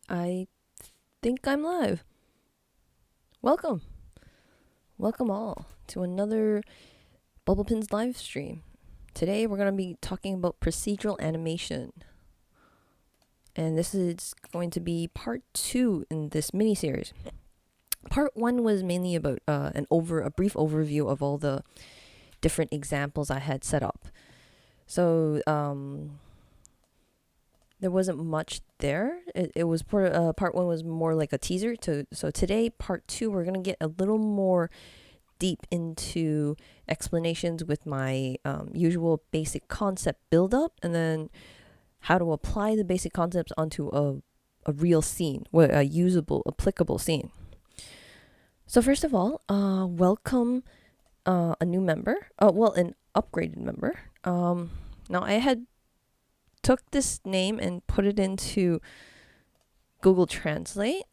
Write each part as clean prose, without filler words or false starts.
I think I'm live. Welcome. Welcome all to another bubblepins live stream. Today we're going to be talking about procedural animation. And this is going to be part 2 in this mini-series. Part 1 was mainly about a brief overview of all the different examples I had set up. So, there wasn't much there. It was part 1 was more like a teaser. So today, part 2, we're gonna get a little more deep into explanations with my usual basic concept build up, and then how to apply the basic concepts onto a real scene, a usable, applicable scene. So first of all, welcome a new member. An upgraded member. Now I had took this name and put it into Google Translate,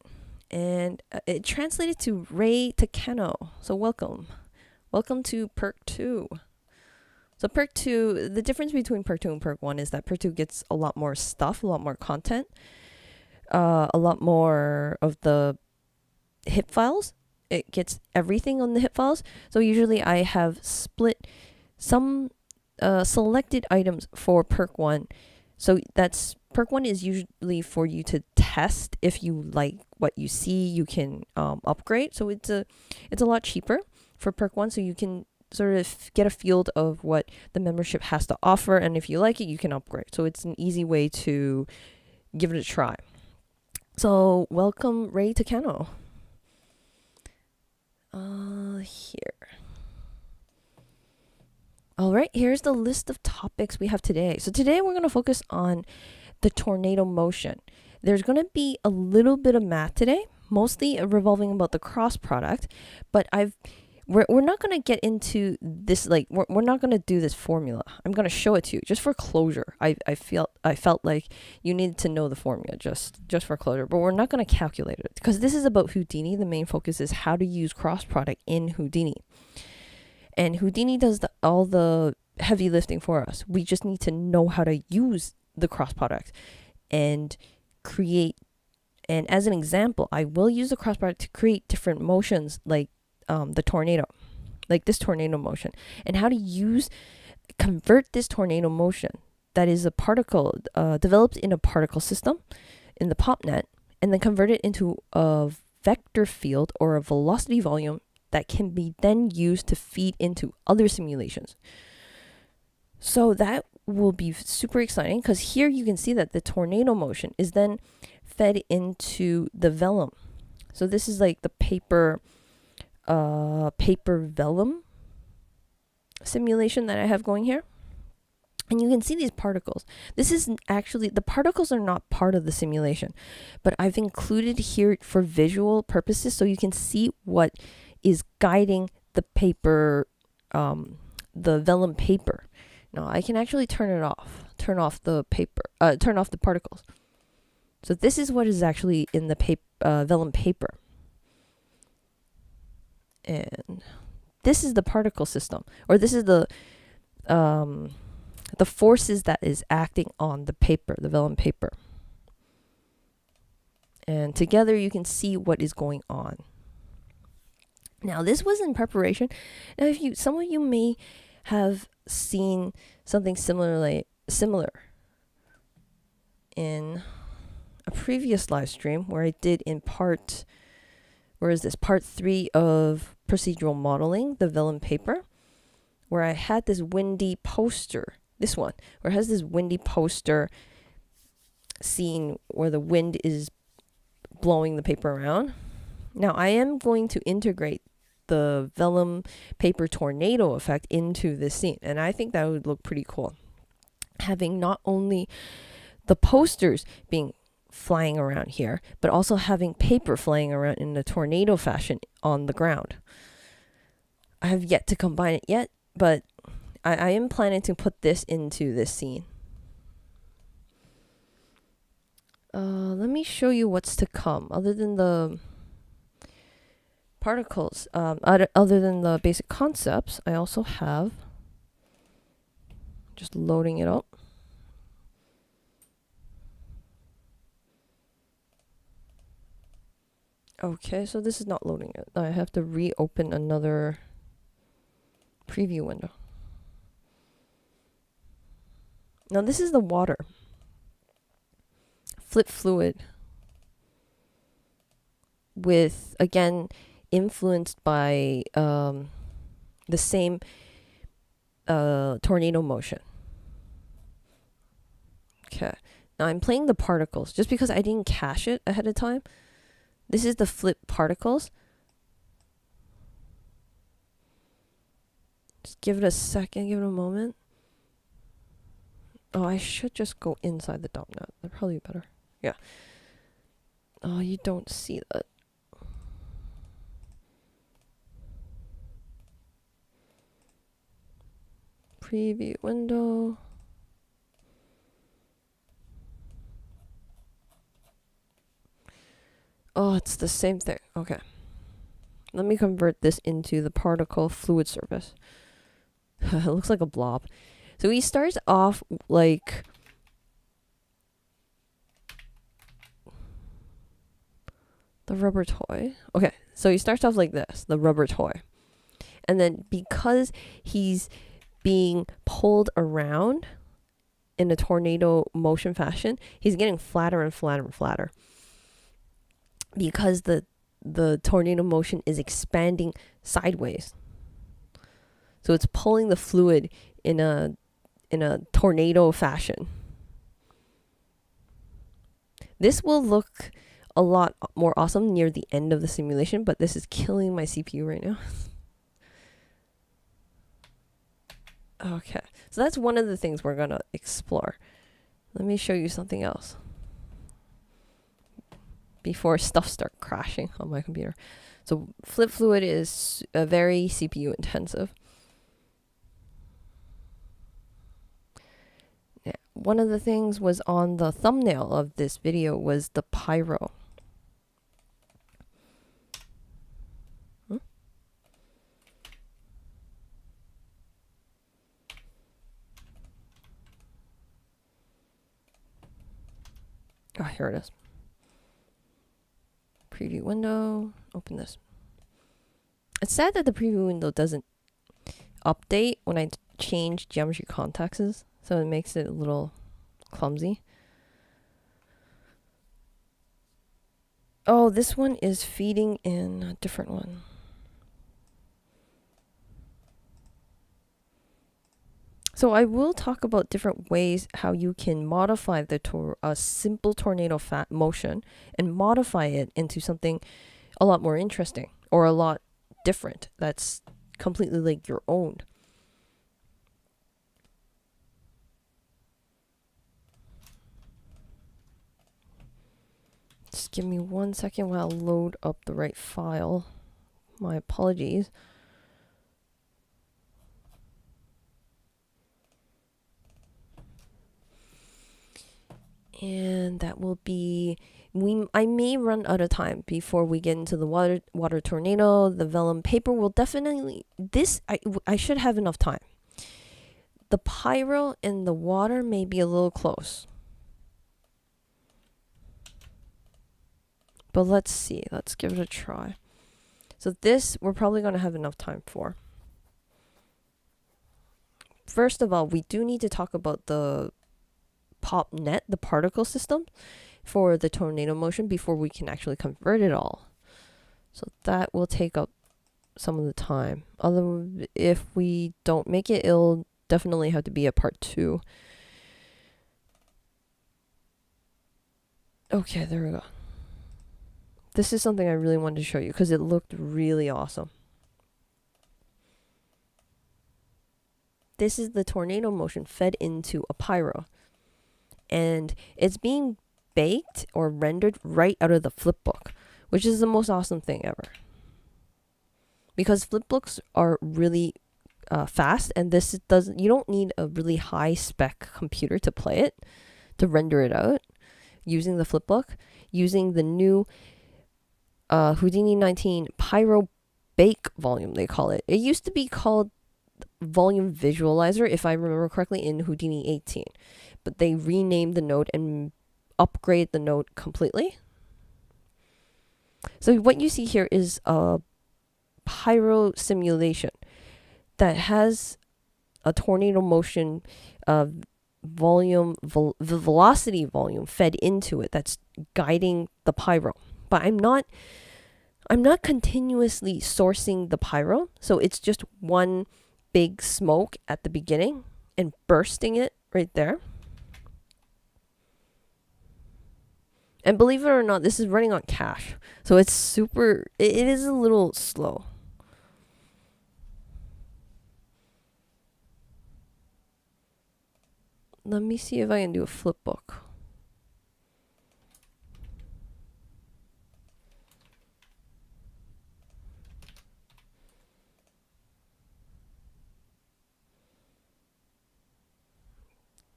and it translated to Ray Takeno. So welcome to Perk 2. So Perk 2, the difference between Perk 2 and Perk 1 is that Perk 2 gets a lot more stuff, a lot more content, a lot more of the hip files. It gets everything on the hip files. So usually I have split some selected items for Perk 1. So that's Perk 1 is usually for you to test. If you like what you see, you can upgrade. So it's a lot cheaper for Perk 1, so you can sort of get a feel of what the membership has to offer, and if you like it, you can upgrade. So it's an easy way to give it a try. So welcome Ray Takeno. Here. All right, here's the list of topics we have today. So today we're going to focus on the tornado motion. There's going to be a little bit of math today, mostly revolving about the cross product, but we're not going to get into this, like we're not going to do this formula. I'm going to show it to you just for closure. I felt like you needed to know the formula just for closure, but we're not going to calculate it because this is about Houdini. The main focus is how to use cross product in Houdini. And Houdini does all the heavy lifting for us. We just need to know how to use the cross product and create. And as an example, I will use the cross product to create different motions, like the tornado, like this tornado motion, and how to convert this tornado motion that is a particle developed in a particle system in the POPnet, and then convert it into a vector field or a velocity volume that can be then used to feed into other simulations. So that will be super exciting because here you can see that the tornado motion is then fed into the Vellum. So this is like the paper Vellum simulation that I have going here. And you can see these particles. This is actually, the particles are not part of the simulation, but I've included here for visual purposes so you can see what is guiding the paper, the Vellum paper. Now I can actually turn off the paper, turn off the particles. So this is what is actually in the Vellum paper. And this is the particle system, or this is the forces that is acting on the paper, the Vellum paper. And together you can see what is going on. Now, this was in preparation. Now, some of you may have seen something similar in a previous live stream where I did part 3 of procedural modeling, the Vellum paper, where I had this windy poster, this one, where it has this windy poster scene where the wind is blowing the paper around. Now, I am going to integrate the Vellum paper tornado effect into this scene, and I think that would look pretty cool. Having not only the posters being flying around here, but also having paper flying around in a tornado fashion on the ground. I have yet to combine it yet, but I am planning to put this into this scene. Let me show you what's to come, other than the particles, other than the basic concepts. I also have, just loading it up. Okay, so this is not loading it. I have to reopen another preview window. Now this is the water. Flip fluid. With, again, influenced by the same tornado motion. Okay. Now I'm playing the particles just because I didn't cache it ahead of time. This is the flip particles. Just give it a second, give it a moment. Oh, I should just go inside the POPnet. That'd probably be better. Yeah. Oh, you don't see that. Preview window. Oh, it's the same thing. Okay. Let me convert this into the particle fluid surface. It looks like a blob. So he starts off like the rubber toy. Okay, so he starts off like this, the rubber toy. And then because he's being pulled around in a tornado motion fashion, he's getting flatter and flatter and flatter. Because the tornado motion is expanding sideways. So it's pulling the fluid in a tornado fashion. This will look a lot more awesome near the end of the simulation, but this is killing my CPU right now. Okay, so that's one of the things we're gonna explore. Let me show you something else before stuff starts crashing on my computer. So flip fluid is very CPU intensive. Yeah, one of the things was on the thumbnail of this video was the pyro. Oh, here it is. Preview window, open this. It's sad that the preview window doesn't update when I change geometry contexts, so it makes it a little clumsy. Oh, this one is feeding in a different one. So I will talk about different ways how you can modify the simple tornado motion and modify it into something a lot more interesting or a lot different that's completely like your own. Just give me 1 second while I load up the right file. My apologies. And that will be, I may run out of time before we get into the water tornado. The vellum paper will definitely, I should have enough time. The pyro and the water may be a little close. But let's see, let's give it a try. So this, we're probably going to have enough time for. First of all, we do need to talk about the POPnet, the particle system, for the tornado motion before we can actually convert it all. So that will take up some of the time. Although if we don't make it, it'll definitely have to be a part 2. Okay, there we go. This is something I really wanted to show you because it looked really awesome. This is the tornado motion fed into a pyro. And it's being baked or rendered right out of the flipbook, which is the most awesome thing ever. Because flipbooks are really fast, and you don't need a really high spec computer to play it, to render it out using the flipbook, using the new Houdini 19 Pyro Bake volume, they call it. It used to be called Volume Visualizer, if I remember correctly, in Houdini 18. But they renamed the node and upgraded the node completely. So what you see here is a Pyro Simulation that has a tornado motion velocity volume fed into it that's guiding the pyro. But I'm not continuously sourcing the pyro, so it's just one big smoke at the beginning and bursting it right there. And believe it or not, this is running on cache, so it's super, it is a little slow. Let me see if I can do a flip book.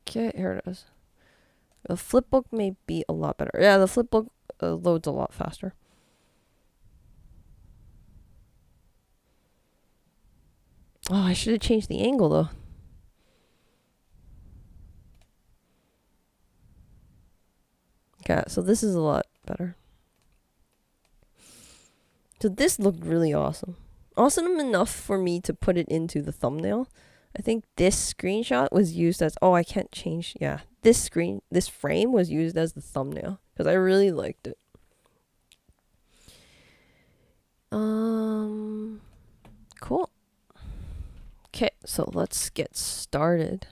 Okay, here it is. The flipbook may be a lot better. Yeah, the flipbook loads a lot faster. Oh, I should have changed the angle though. Okay, so this is a lot better. So this looked really awesome. Awesome enough for me to put it into the thumbnail. I think this screenshot was used as, oh, I can't change. Yeah, this frame was used as the thumbnail because I really liked it. Cool. Okay, so let's get started.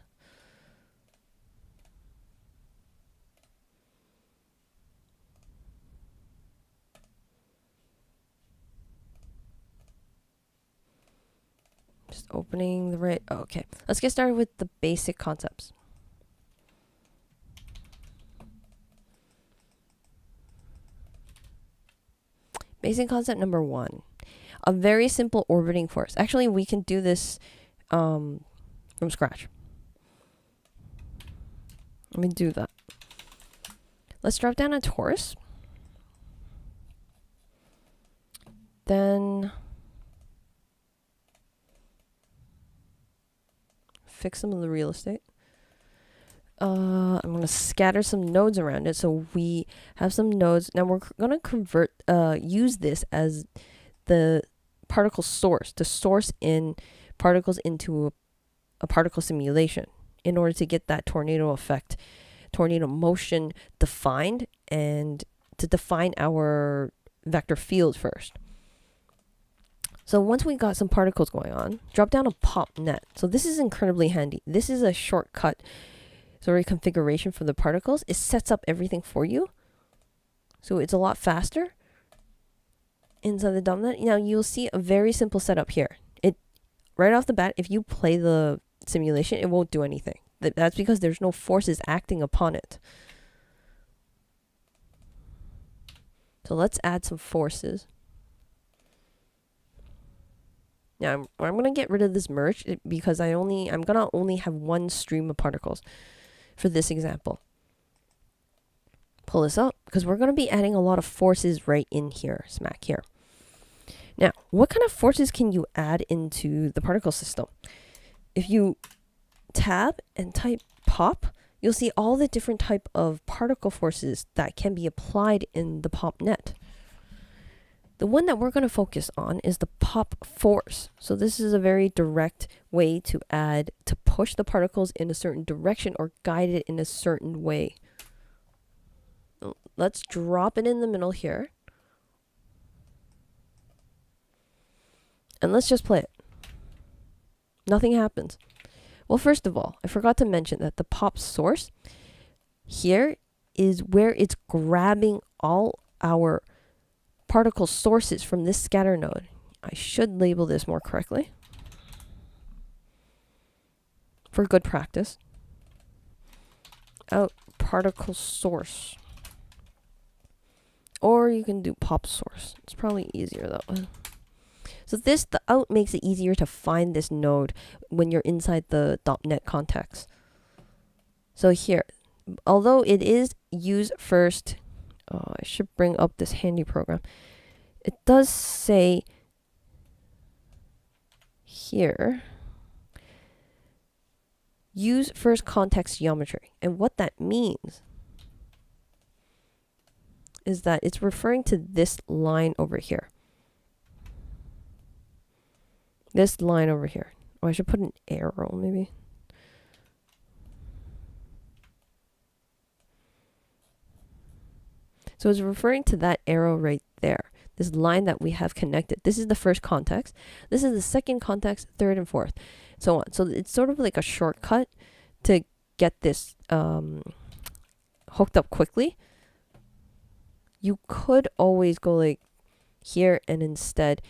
Just opening the right. Oh, okay, let's get started with the basic concepts. Basic concept number 1, a very simple orbiting force. Actually, we can do this from scratch. Let me do that. Let's drop down a torus. Then fix some of the real estate. I'm going to scatter some nodes around it so we have some nodes. Now we're going to use this as the particle source to source in particles into a particle simulation in order to get that tornado effect, tornado motion defined, and to define our vector field first. So once we got some particles going on, drop down a POPnet. So this is incredibly handy. This is a shortcut sort of configuration for the particles. It sets up everything for you, so it's a lot faster inside the DOMnet. Now you'll see a very simple setup here. It right off the bat, if you play the simulation, it won't do anything. That's because there's no forces acting upon it. So let's add some forces. Now I'm gonna get rid of this merge because I'm gonna only have one stream of particles for this example. Pull this up because we're gonna be adding a lot of forces right in here, smack here. Now, what kind of forces can you add into the particle system? If you tab and type pop, you'll see all the different type of particle forces that can be applied in the POPnet. The one that we're going to focus on is the pop force. So this is a very direct way to push the particles in a certain direction or guide it in a certain way. Let's drop it in the middle here. And let's just play it. Nothing happens. Well, first of all, I forgot to mention that the pop source here is where it's grabbing all our particle sources from this scatter node. I should label this more correctly for good practice. Out particle source. Or you can do pop source. It's probably easier that way. So the out makes it easier to find this node when you're inside the .NET context. So here, although it is use first, I should bring up this handy program. It does say here, use first context geometry. And what that means is that it's referring to this line over here. This line over here. Oh, I should put an arrow maybe. So it's referring to that arrow right there. This line that we have connected. This is the first context. This is the second context, third and fourth, so on. So it's sort of like a shortcut to get this hooked up quickly. You could always go like here and instead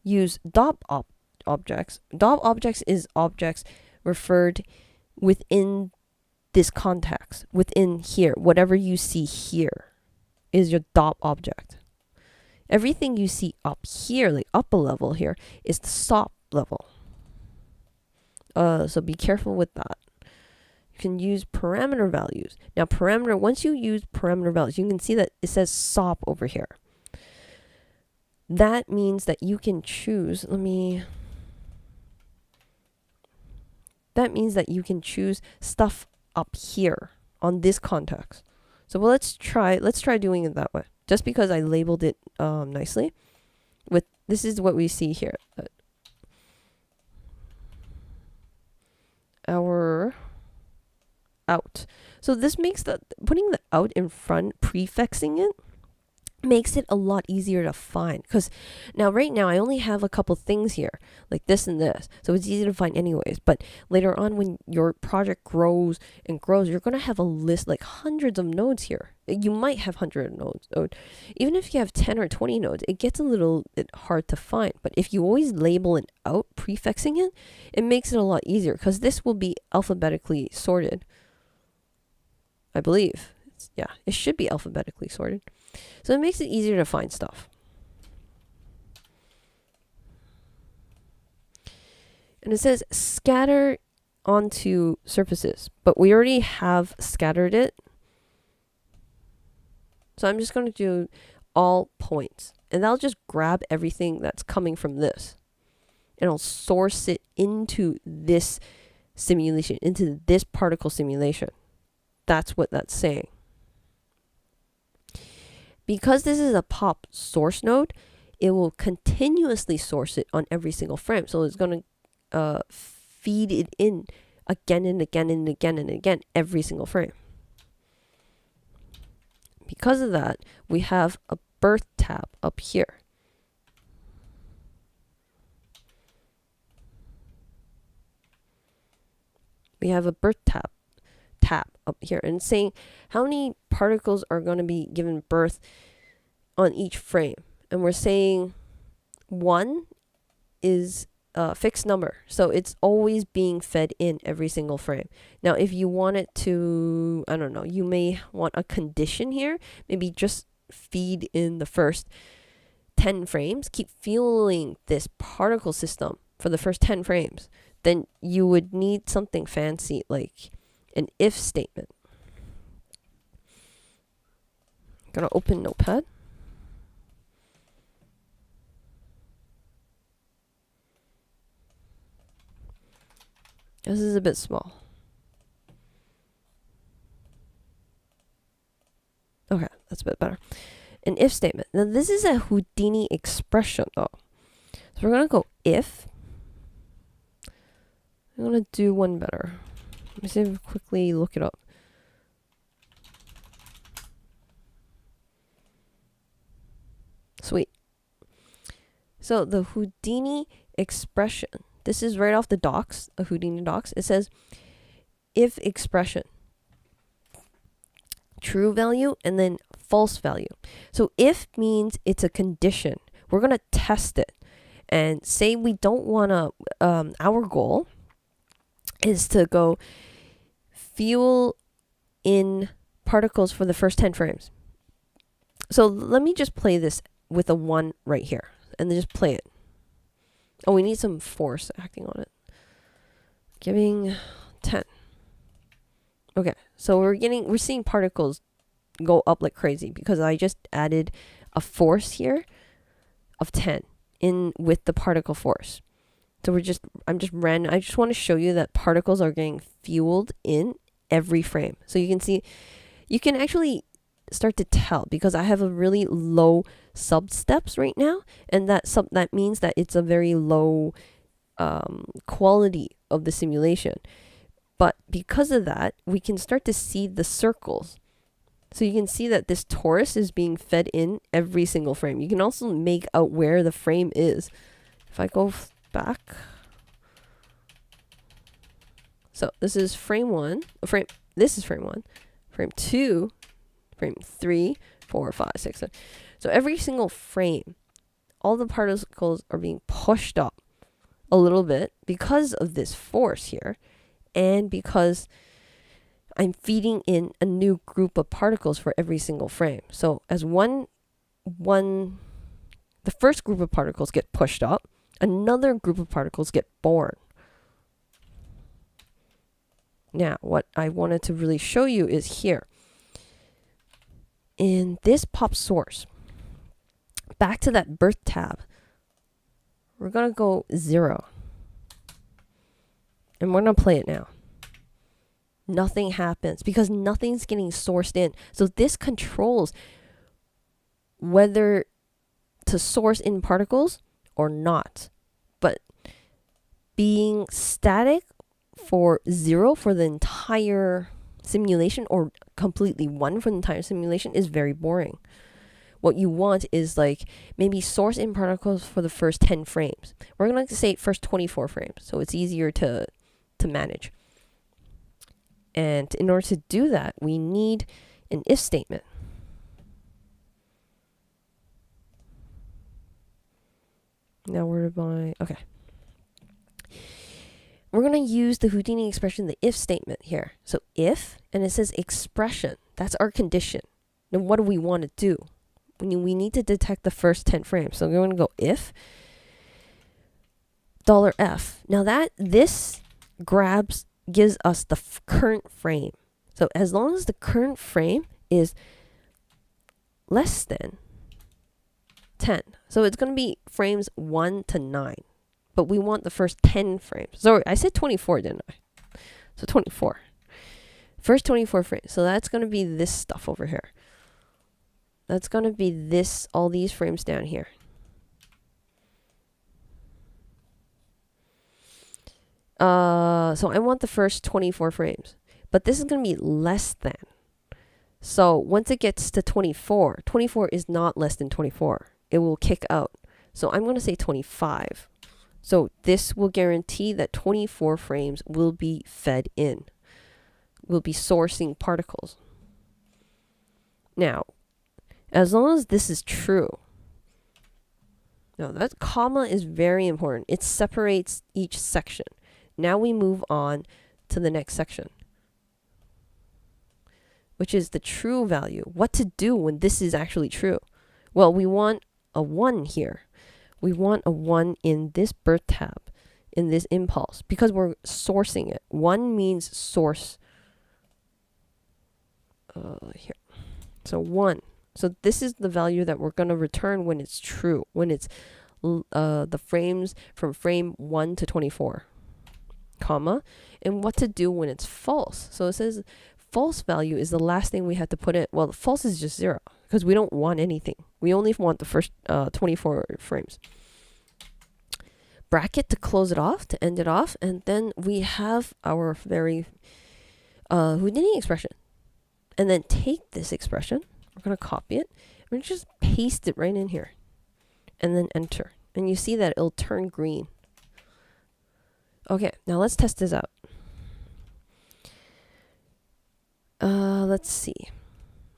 use dop objects. Dop objects is objects referred within this context, within here. Whatever you see here is your dop object. Everything you see up here, like up a level here, is the stop level. So be careful with that. You can use parameter values. Now once you use parameter values, you can see that it says SOP over here. That means that you can choose, that means that you can choose stuff up here on this context. So let's try doing it that way. Just because I labeled it nicely. This is what we see here. Our out. So this makes putting the out in front, prefixing it, makes it a lot easier to find. Because right now I only have a couple things here, like this and this, so it's easy to find anyways. But later on, when your project grows and grows, you're going to have a list like hundreds of nodes here. You might have hundreds of nodes. Even if you have 10 or 20 nodes, it gets a little bit hard to find. But if you always label it out, prefixing it, it makes it a lot easier, because this will be alphabetically sorted, I believe. Yeah, it should be alphabetically sorted. So it makes it easier to find stuff. And it says scatter onto surfaces, but we already have scattered it. So I'm just going to do all points, and that'll just grab everything that's coming from this, and I'll source it into this simulation, into this particle simulation. That's what that's saying. Because this is a pop source node, it will continuously source it on every single frame. So it's going to feed it in again and again and again and again every single frame. Because of that, we have a birth tab up here. We have a birth tab up here, and saying how many particles are going to be given birth on each frame. And we're saying 1 is a fixed number, so it's always being fed in every single frame. Now if you want it to, I don't know, you may want a condition here, maybe just feed in the first 10 frames, keep fueling this particle system for the first 10 frames. Then you would need something fancy like an if statement. I'm gonna open Notepad. This is a bit small. Okay, that's a bit better. An if statement. Now this is a Houdini expression though. So we're gonna go if. I'm gonna do one better. Let me see if I quickly look it up. Sweet. So the Houdini expression, this is right off the docs, the Houdini docs. It says if expression, true value and then false value. So if means it's a condition. We're going to test it and say we don't want to, our goal is to go fuel in particles for the first 10 frames. So let me just play this with a 1 right here and then just play it. Oh, we need some force acting on it. Giving 10. Okay, so we're seeing particles go up like crazy because I just added a force here of 10 in with the particle force. So I'm just random. I just want to show you that particles are getting fueled in every frame. So you can see, you can actually start to tell because I have a really low sub steps right now, and that means that it's a very low quality of the simulation. But because of that, we can start to see the circles. So you can see that this torus is being fed in every single frame. You can also make out where the frame is. If I go back, so this is frame 1, this is frame 1, frame 2, frame 3, 4, 5, 6, 7. So every single frame, all the particles are being pushed up a little bit because of this force here, and because I'm feeding in a new group of particles for every single frame. So as the first group of particles get pushed up, another group of particles get born. Now, what I wanted to really show you is here. In this pop source, back to that birth tab, we're going to go 0. And we're going to play it now. Nothing happens because nothing's getting sourced in. So this controls whether to source in particles or not. But being static for 0 for the entire simulation, or completely 1 for the entire simulation, is very boring. What you want is like maybe source in particles for the first 10 frames. We're going to say first 24 frames, so it's easier to manage. And in order to do that, we need an if statement. Now where am I? Okay. We're going to use the Houdini expression, the if statement here. So if, and it says expression. That's our condition. Then what do we want to do? We need to detect the first 10 frames. So we're going to go if $f. Now this gives us the current frame. So as long as the current frame is less than 10. So it's going to be frames 1 to 9. But we want the first 10 frames. Sorry, I said 24, didn't I? So 24. First 24 frames. So that's going to be this stuff over here. That's going to be this, all these frames down here. So I want the first 24 frames. But this is going to be less than. So once it gets to 24, 24 is not less than 24. It will kick out. So I'm going to say 25. So this will guarantee that 24 frames will be fed in. We'll be sourcing particles. Now, as long as this is true, now that comma is very important. It separates each section. Now we move on to the next section, which is the true value. What to do when this is actually true? Well, we want a 1 here. We want a 1 in this birth tab, in this impulse, because we're sourcing it. 1 means source. Here. So 1. So this is the value that we're going to return when it's true, when it's the frames from frame 1 to 24, comma, and what to do when it's false. So it says false value is the last thing we have to put in. Well, false is just 0 because we don't want anything. We only want the first 24 frames. Bracket to close it off, to end it off, and then we have our very Houdini expression. And then take this expression, we're going to copy it, we're going to just paste it right in here, and then enter. And you see that it'll turn green. Okay, now let's test this out. Let's see.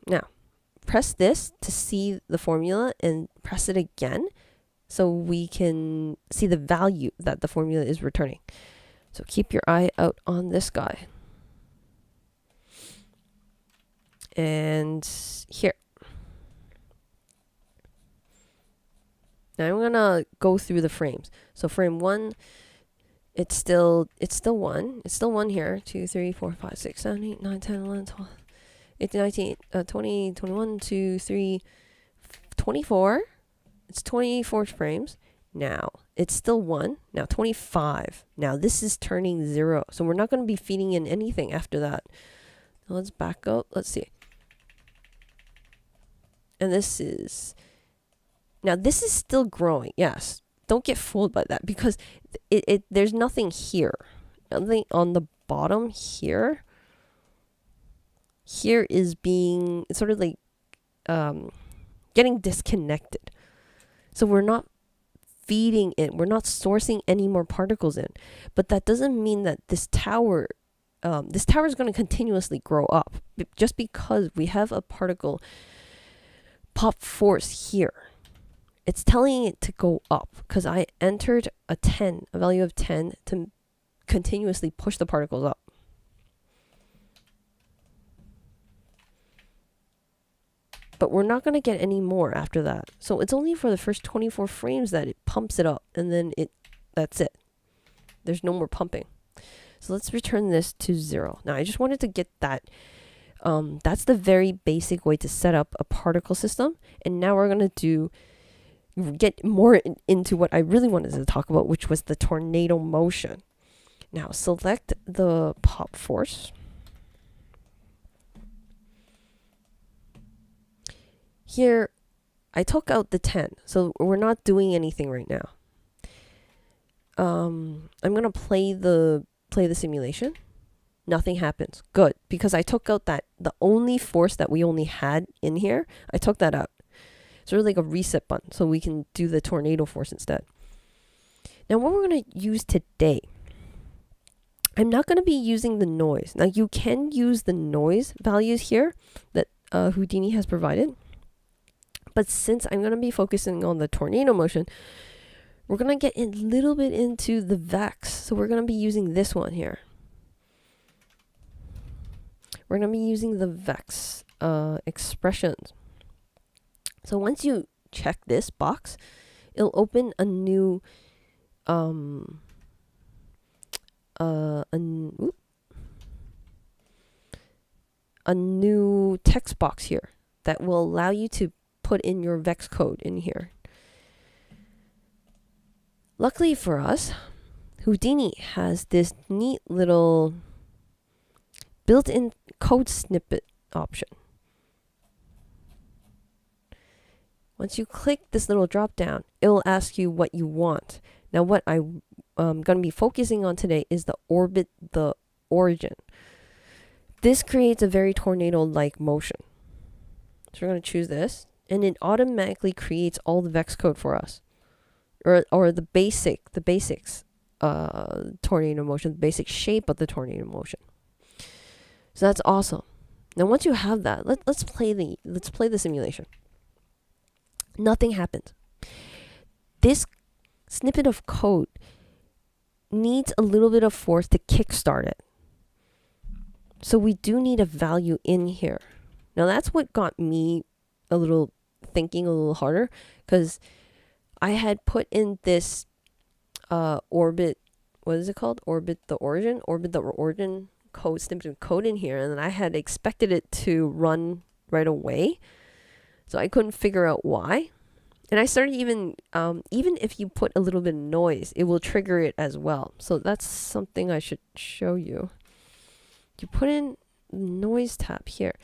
Now, press this to see the formula and press it again so we can see the value that the formula is returning. So keep your eye out on this guy. And here. Now I'm gonna go through the frames. So frame 1, it's still 1. It's still 1 here. 2, 3, 4, 5, 6, 7, 8, 9, 10, 11, 12, 18, 19, 20, 21, 2, 3, 24. It's 24 frames. now. It's still 1. Now 25. Now this is turning 0. So we're not going to be feeding in anything after that. Now let's back up. Let's see. And this is... Now this is still growing. Yes. Don't get fooled by that because there's nothing here. Nothing on the bottom here. Here is being sort of like getting disconnected. So we're not feeding it. We're not sourcing any more particles in. But that doesn't mean that this tower is going to continuously grow up. Just because we have a particle pop force here. It's telling it to go up because I entered a value of 10 to continuously push the particles up. But we're not going to get any more after that. So it's only for the first 24 frames that it pumps it up, and then that's it. There's no more pumping. So let's return this to 0. Now I just wanted to get that. That's the very basic way to set up a particle system. And now we're going to get more into what I really wanted to talk about, which was the tornado motion. Now select the pop force. Here, I took out the 10, so we're not doing anything right now. I'm gonna play the simulation. Nothing happens. Good, because I took out the only force that we only had in here. I took that out. Sort of like a reset button, so we can do the tornado force instead. Now, what we're gonna use today, I'm not gonna be using the noise. Now, you can use the noise values here that Houdini has provided. But since I'm going to be focusing on the tornado motion, we're going to get a little bit into the Vex. So we're going to be using this one here. We're going to be using the Vex Expressions. So once you check this box, it'll open a new a new text box here that will allow you to put in your Vex code in here. Luckily for us, Houdini has this neat little built-in code snippet option. Once you click this little drop down, it will ask you what you want. Now what I'm going to be focusing on today is the orbit the origin. This creates a very tornado-like motion. So we're going to choose this, and it automatically creates all the Vex code for us, or the basics tornado motion, the basic shape of the tornado motion. So that's awesome. Now once you have that, let's play the simulation. Nothing happens. This snippet of code needs a little bit of force to kickstart it. So we do need a value in here. Now that's what got me thinking a little harder, because I had put in this orbit, what is it called? Orbit the origin code, snippet code in here, and I had expected it to run right away. So I couldn't figure out why. And I started even if you put a little bit of noise, it will trigger it as well. So that's something I should show you. You put in noise tab here.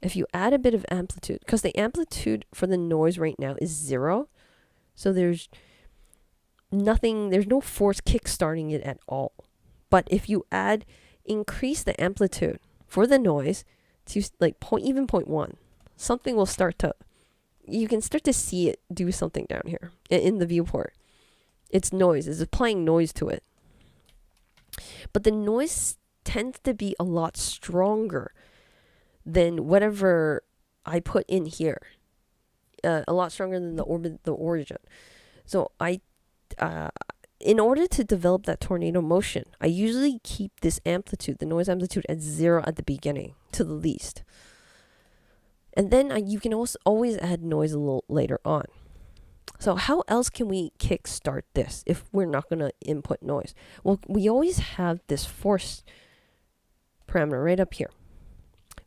If you add a bit of amplitude, because the amplitude for the noise right now is 0. So there's no force kickstarting it at all. But if you increase the amplitude for the noise to like even 0.1, something will you can start to see it do something down here in the viewport. It's noise. It's applying noise to it. But the noise tends to be a lot stronger than whatever I put in here. A lot stronger than the origin. So in order to develop that tornado motion, I usually keep this amplitude, the noise amplitude, at 0 at the beginning to the least. And then you can also always add noise a little later on. So how else can we kickstart this if we're not going to input noise? Well, we always have this force parameter right up here.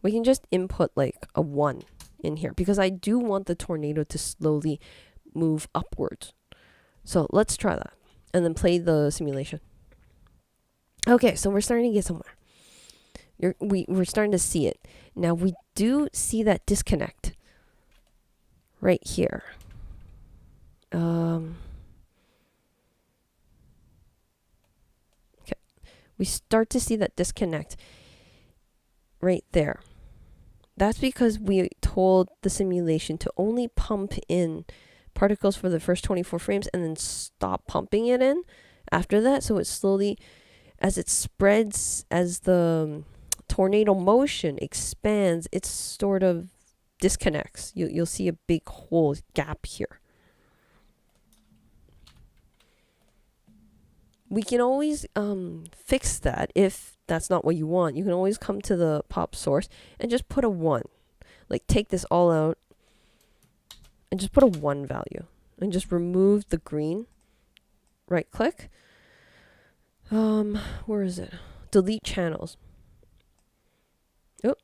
We can just input like a 1 in here, because I do want the tornado to slowly move upwards. So let's try that and then play the simulation. Okay, so we're starting to get somewhere. We're starting to see it. Now we do see that disconnect right here. Okay. We start to see that disconnect right there. That's because we told the simulation to only pump in particles for the first 24 frames and then stop pumping it in after that. So it slowly, as it spreads, as the tornado motion expands, it sort of disconnects. You'll see a big hole gap here. We can always fix that if that's not what you want. You can always come to the pop source and just put a 1. Like take this all out and just put a 1 value and just remove the green. Right click. Where is it? Delete channels. Oh,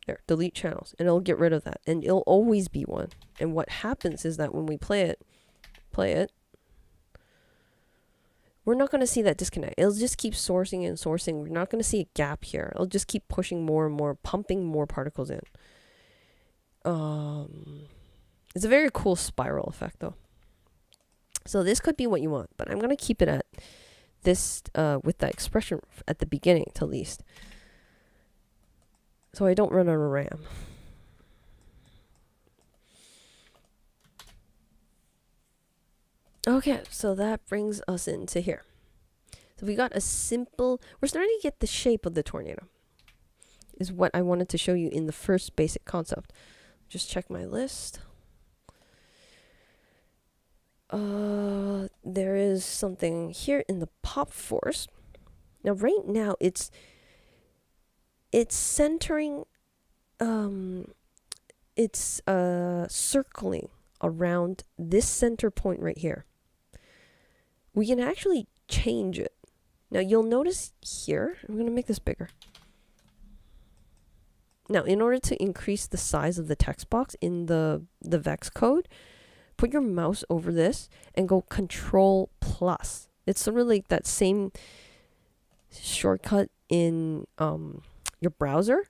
there, delete channels, and it'll get rid of that, and it'll always be 1. And what happens is that when we play it, we're not going to see that disconnect. It'll just keep sourcing and sourcing. We're not going to see a gap here. It'll just keep pushing more and more, pumping more particles in. It's a very cool spiral effect, though. So this could be what you want, but I'm going to keep it at this with that expression at the beginning, at least. So I don't run out of RAM. Okay, so that brings us into here. So we got a simple, we're starting to get the shape of the tornado, is what I wanted to show you in the first basic concept. Just check my list. There is something here in the pop force. Now right now it's centering, it's circling around this center point right here. We can actually change it. Now you'll notice here, I'm going to make this bigger. Now in order to increase the size of the text box in the Vex code, put your mouse over this and go Control plus. It's sort of like that same shortcut in your browser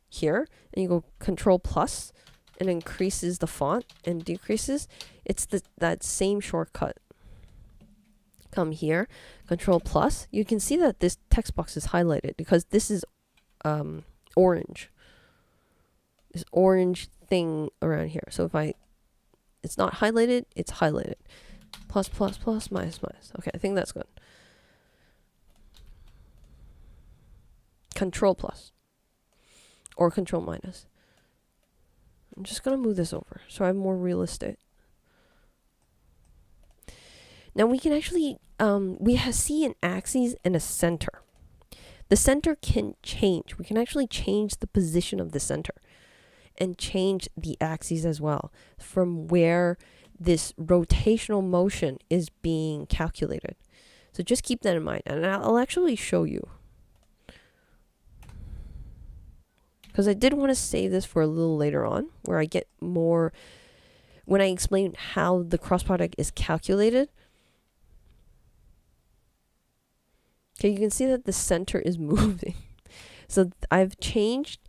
here, and you go Control plus and increases the font and decreases. It's that same shortcut. Come here, Control plus. You can see that this text box is highlighted because this is orange. This orange thing around here. So if it's not highlighted, it's highlighted. Plus, plus, plus, minus, minus. Okay, I think that's good. Control plus. Or Control minus. I'm just going to move this over so I have more real estate. Now we can actually, see an axis and a center. The center can change. We can actually change the position of the center and change the axes as well from where this rotational motion is being calculated. So just keep that in mind, and I'll actually show you. Because I did want to save this for a little later on, where I get more, when I explain how the cross product is calculated. Okay, you can see that the center is moving. So I've changed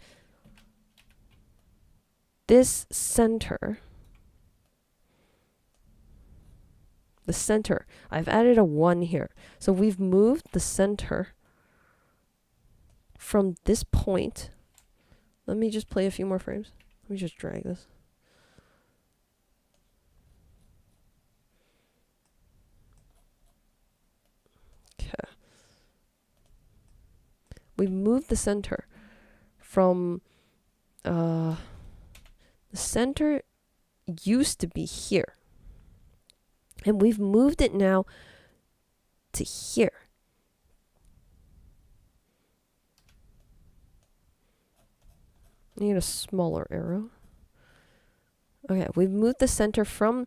this center. The center. I've added a 1 here. So we've moved the center from this point. Let me just play a few more frames. Let me just drag this. Okay. We moved the center from the center used to be here, and we've moved it now to here. I need a smaller arrow. Okay, we've moved the center from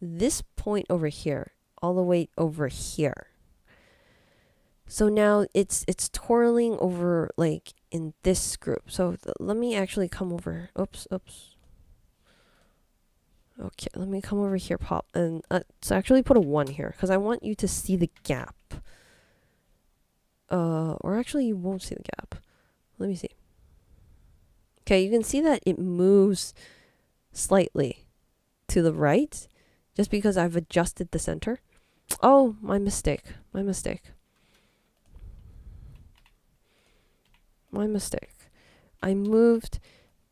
this point over here all the way over here. So now it's twirling over like in this group. So let me actually come over. Oops. Okay, let me come over here, Pop, and so actually put a 1 here, because I want you to see the gap. Or actually you won't see the gap. Let me see. Okay, you can see that it moves slightly to the right, just because I've adjusted the center. Oh, my mistake. My mistake. My mistake. I moved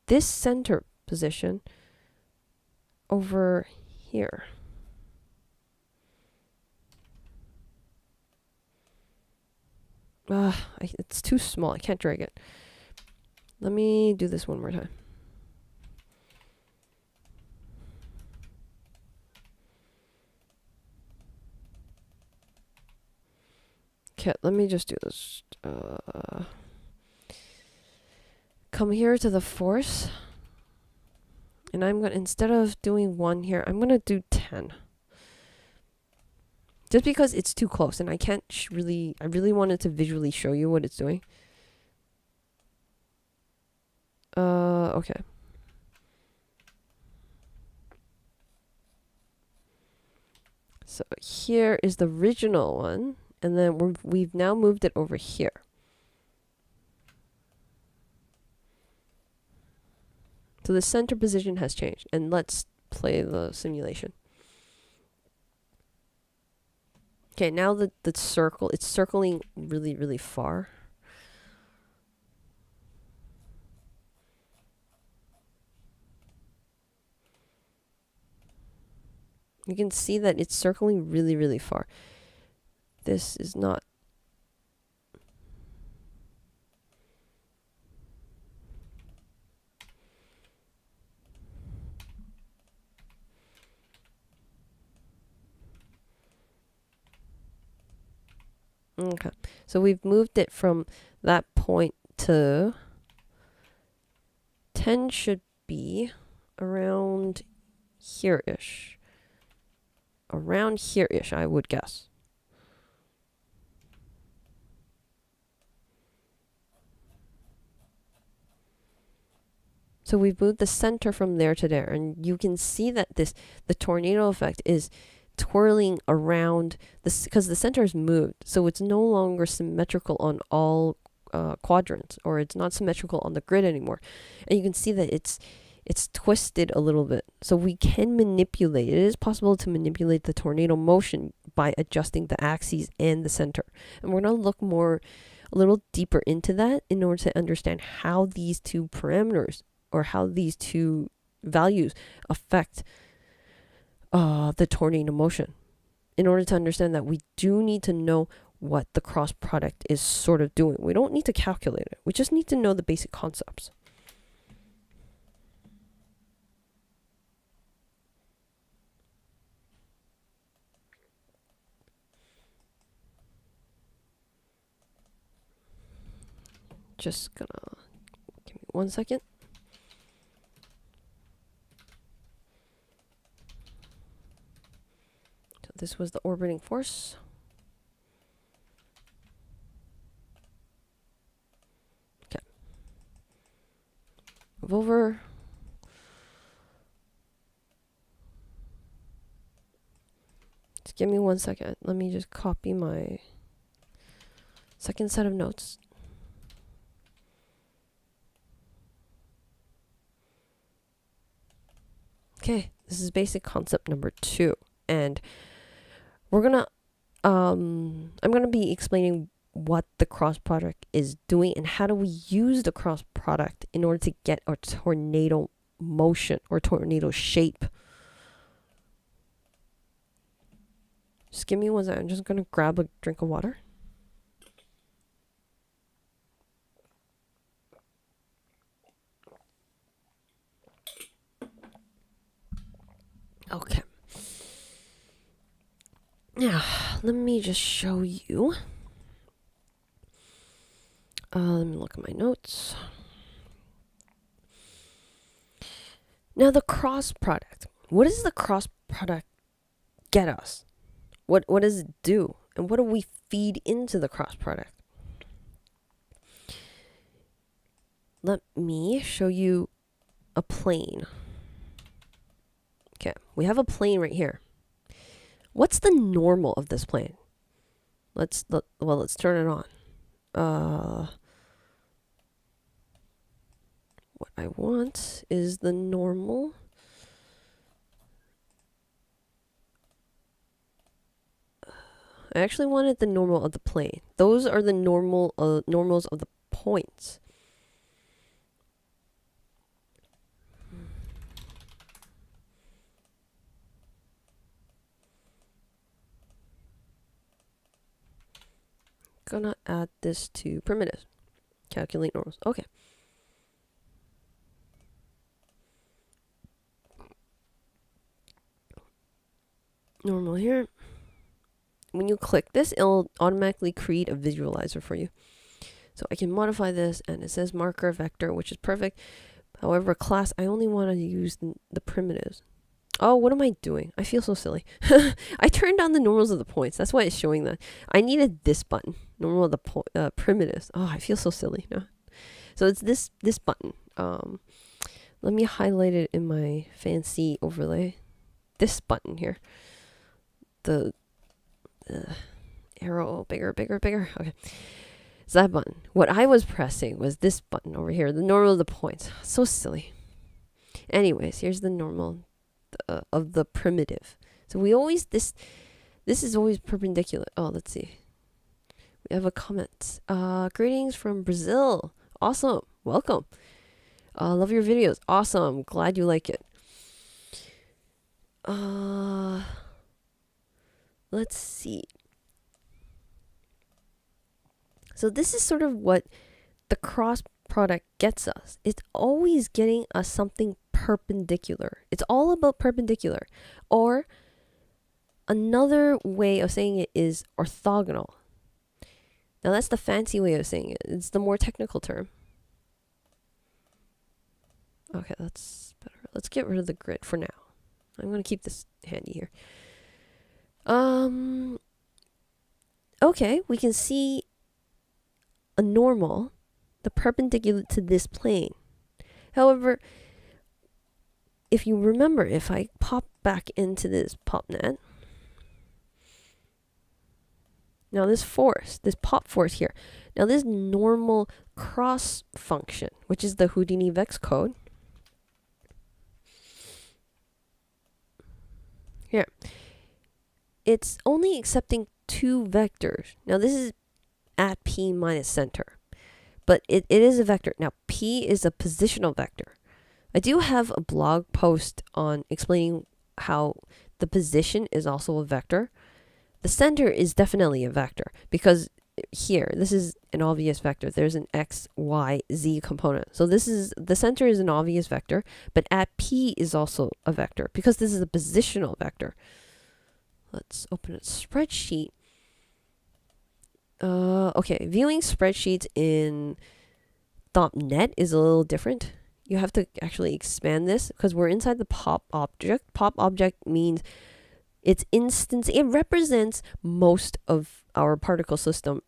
this center position over here. It's too small. I can't drag it. Let me do this one more time. Okay, let me just do this. Come here to the force. And I'm gonna, instead of doing 1 here, I'm gonna do 10. Just because it's too close and I can't I really wanted to visually show you what it's doing. Okay. So here is the original one, and then we've now moved it over here. So the center position has changed, and let's play the simulation. Okay, now the circle, it's circling really, really far. You can see that it's circling really, really far. This is not. Okay, so we've moved it from that point to 10 should be around here-ish. Around here-ish, I would guess. So we've moved the center from there to there, and you can see that the tornado effect is twirling around this because the center is moved, so it's no longer symmetrical on all quadrants, or it's not symmetrical on the grid anymore. And you can see that it's twisted a little bit. So we can manipulate. It is possible to manipulate the tornado motion by adjusting the axes and the center. And we're going to look a little deeper into that in order to understand how these two parameters, or how these two values affect the tornado motion. In order to understand that, we do need to know what the cross product is sort of doing. We don't need to calculate it. We just need to know the basic concepts. Just gonna give me 1 second. So this was the orbiting force. Okay. Move over. Just give me 1 second. Let me just copy my second set of notes. Okay, this is basic concept number 2, and we're gonna I'm gonna be explaining what the cross product is doing and how do we use the cross product in order to get our tornado motion or tornado shape. Just give me 1 second. I'm just gonna grab a drink of water. Okay. Now, let me just show you. Let me look at my notes. Now, the cross product. What does the cross product get us? What does it do? And what do we feed into the cross product? Let me show you a plane. Okay, we have a plane right here. What's the normal of this plane? Let's turn it on. What I want is the normal. I actually wanted the normal of the plane. Those are the normals of the points. Gonna add this to primitives. Calculate normals. Okay. Normal here. When you click this, it'll automatically create a visualizer for you. So I can modify this, and it says marker vector, which is perfect. However, class, I only want to use the primitives. Oh, what am I doing? I feel so silly. I turned on the normals of the points. That's why it's showing that. I needed this button, normal of the primitives. Oh, I feel so silly. No. So it's this button. Let me highlight it in my fancy overlay. This button here. The arrow, bigger. Okay. It's that button. What I was pressing was this button over here, the normal of the points. So silly. Anyways, here's the normal of the primitive. So we always, this is always perpendicular. Oh, let's see. We have a comment. Greetings from Brazil. Awesome. Welcome. Love your videos. Awesome. Glad you like it. Let's see. So this is sort of what the cross product gets us. It's always getting us something perpendicular. It's all about perpendicular. Or another way of saying it is orthogonal. Now that's the fancy way of saying it. It's the more technical term. Okay, that's better. Let's get rid of the grid for now. I'm going to keep this handy here. Okay, we can see a normal, the perpendicular to this plane. However, if you remember, if I pop back into this POPnet, now this force, this pop force here, now this normal cross function, which is the Houdini Vex Code. Here. It's only accepting two vectors. Now this is at P minus center. But it is a vector. Now P is a positional vector. I do have a blog post on explaining how the position is also a vector. The center is definitely a vector because here, this is an obvious vector. There's an X, Y, Z component. So this is, the center is an obvious vector, but at P is also a vector because this is a positional vector. Let's open a spreadsheet. Okay, viewing spreadsheets in POPnet is a little different. You have to actually expand this because we're inside the pop object. Pop object means it's instance. It represents most of our particle system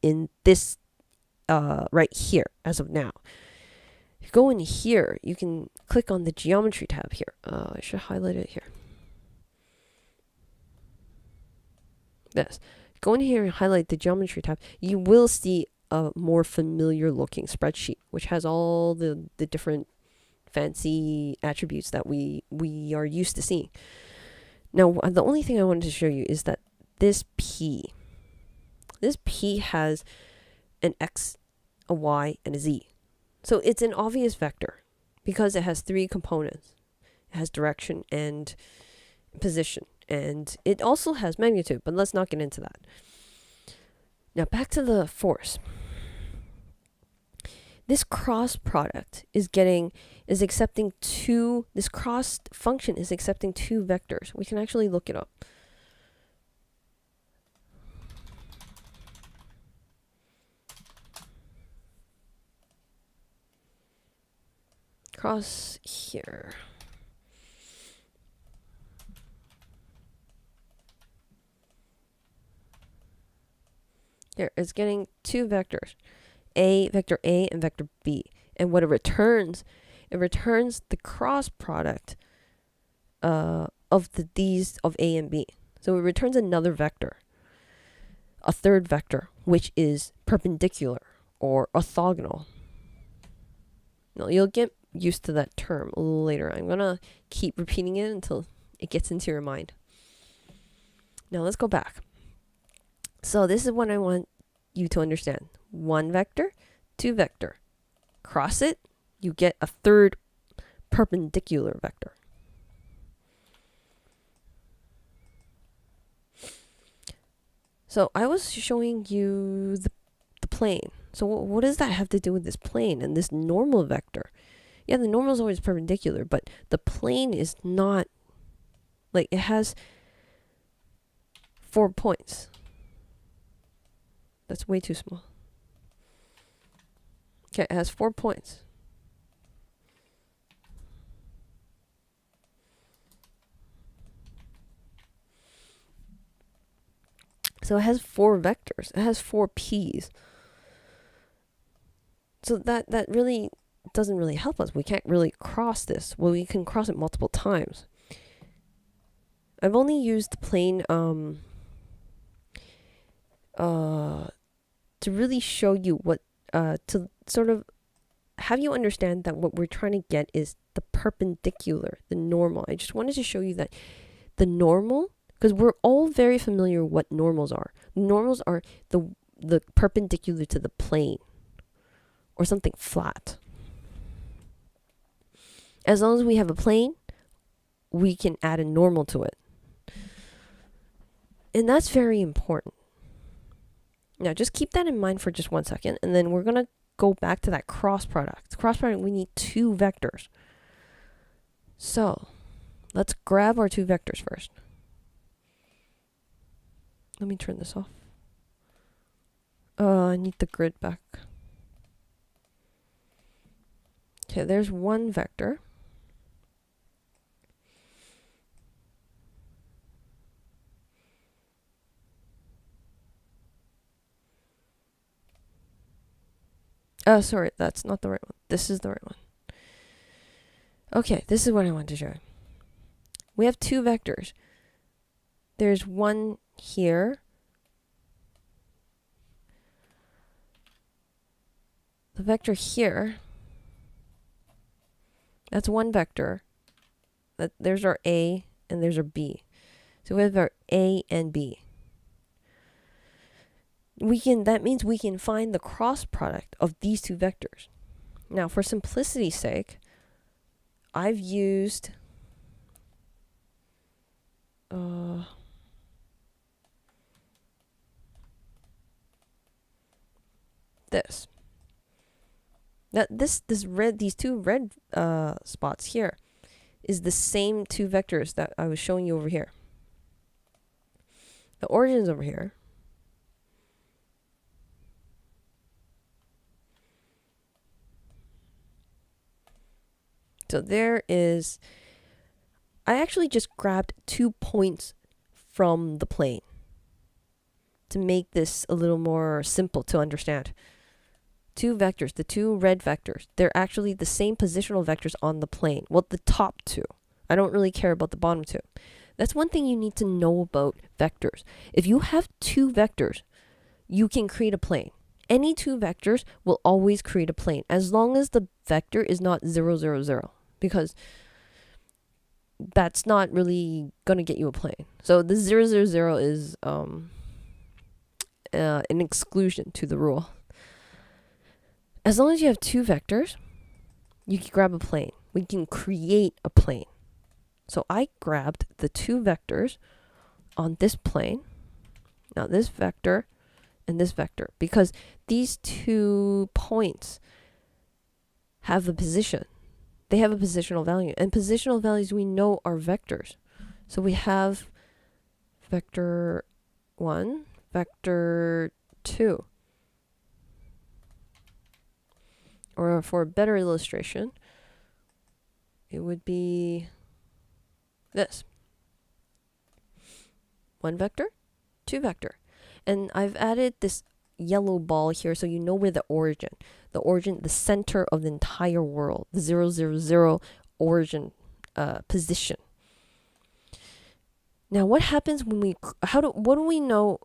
in this right here as of now. If you go in here, you can click on the geometry tab here. I should highlight it here. This. Go in here and highlight the geometry tab. You will see a more familiar looking spreadsheet, which has all the different fancy attributes that we are used to seeing. Now, the only thing I wanted to show you is that this P has an X, a Y, and a Z. So it's an obvious vector because it has three components. It has direction and position. And it also has magnitude, but let's not get into that. Now back to the force. This cross product is accepting two, this cross function is accepting two vectors. We can actually look it up. Cross here. Here, it's getting two vectors, vector A and vector B. And what it returns the cross product of these of A and B. So it returns another vector, a third vector, which is perpendicular or orthogonal. Now, you'll get used to that term a little later. I'm going to keep repeating it until it gets into your mind. Now, let's go back. So this is what I want you to understand. One vector, two vector. Cross it, you get a third perpendicular vector. So I was showing you the plane. So what does that have to do with this plane and this normal vector? Yeah, the normal is always perpendicular, but the plane is not, like, it has 4 points. That's way too small. Okay, it has 4 points. So it has 4 vectors. It has 4 P's. So that really doesn't really help us. We can't really cross this. Well, we can cross it multiple times. I've only used the plane to really show you what to sort of have you understand that what we're trying to get is the perpendicular, the normal. I just wanted to show you that the normal, because we're all very familiar what normals are. Normals are the perpendicular to the plane or something flat. As long as we have a plane, we can add a normal to it. And that's very important. Now, just keep that in mind for just 1 second, and then we're going to go back to that cross product. Cross product, we need 2 vectors. So, let's grab our 2 vectors first. Let me turn this off. I need the grid back. Okay, there's 1 vector. Oh, sorry, that's not the right one. This is the right one. Okay, this is what I want to show you. We have 2 vectors. There's one here. The vector here, that's 1 vector. There's our A and there's our B. So we have our A and B. That means we can find the cross product of these 2 vectors. Now, for simplicity's sake, I've used this. Now, these 2 red spots here is the same 2 vectors that I was showing you over here. The origin is over here. So there is, I actually just grabbed 2 points from the plane to make this a little more simple to understand. 2 vectors, the 2 red vectors, they're actually the same positional vectors on the plane. Well, the top 2. I don't really care about the bottom 2. That's one thing you need to know about vectors. If you have 2 vectors, you can create a plane. Any 2 vectors will always create a plane as long as the vector is not 0, 0, 0. Because that's not really going to get you a plane. So the 0, 0, 0 is an exclusion to the rule. As long as you have 2 vectors, you can grab a plane. We can create a plane. So I grabbed the 2 vectors on this plane. Now this vector and this vector. Because these 2 points have a position. They have a positional value. And positional values we know are vectors. So we have vector 1, vector 2. Or for a better illustration, it would be this. 1 vector, 2 vector. And I've added this yellow ball here so you know where the origin, the center of the entire world, the 0, 0, 0 origin position. Now, what happens when we, what do we know,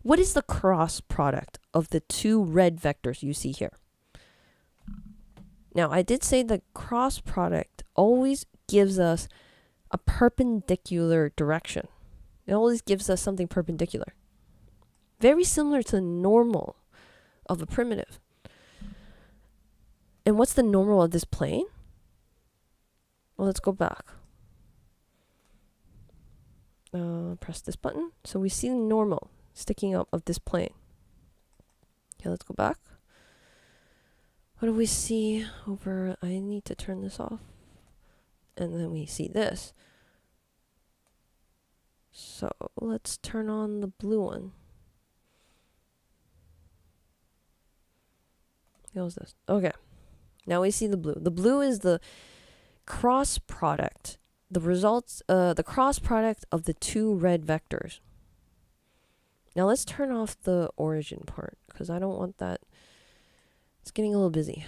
what is the cross product of the two red vectors you see here? Now, I did say the cross product always gives us a perpendicular direction. It always gives us something perpendicular. Very similar to the normal of a primitive. And what's the normal of this plane? Well, let's go back. Press this button. So we see the normal sticking up of this plane. Okay, let's go back. What do we see over? I need to turn this off. And then we see this. So let's turn on the blue one. What was this? Okay. Now we see the blue. The blue is the cross product. The results, the cross product of the two red vectors. Now let's turn off the origin part because I don't want that. It's getting a little busy.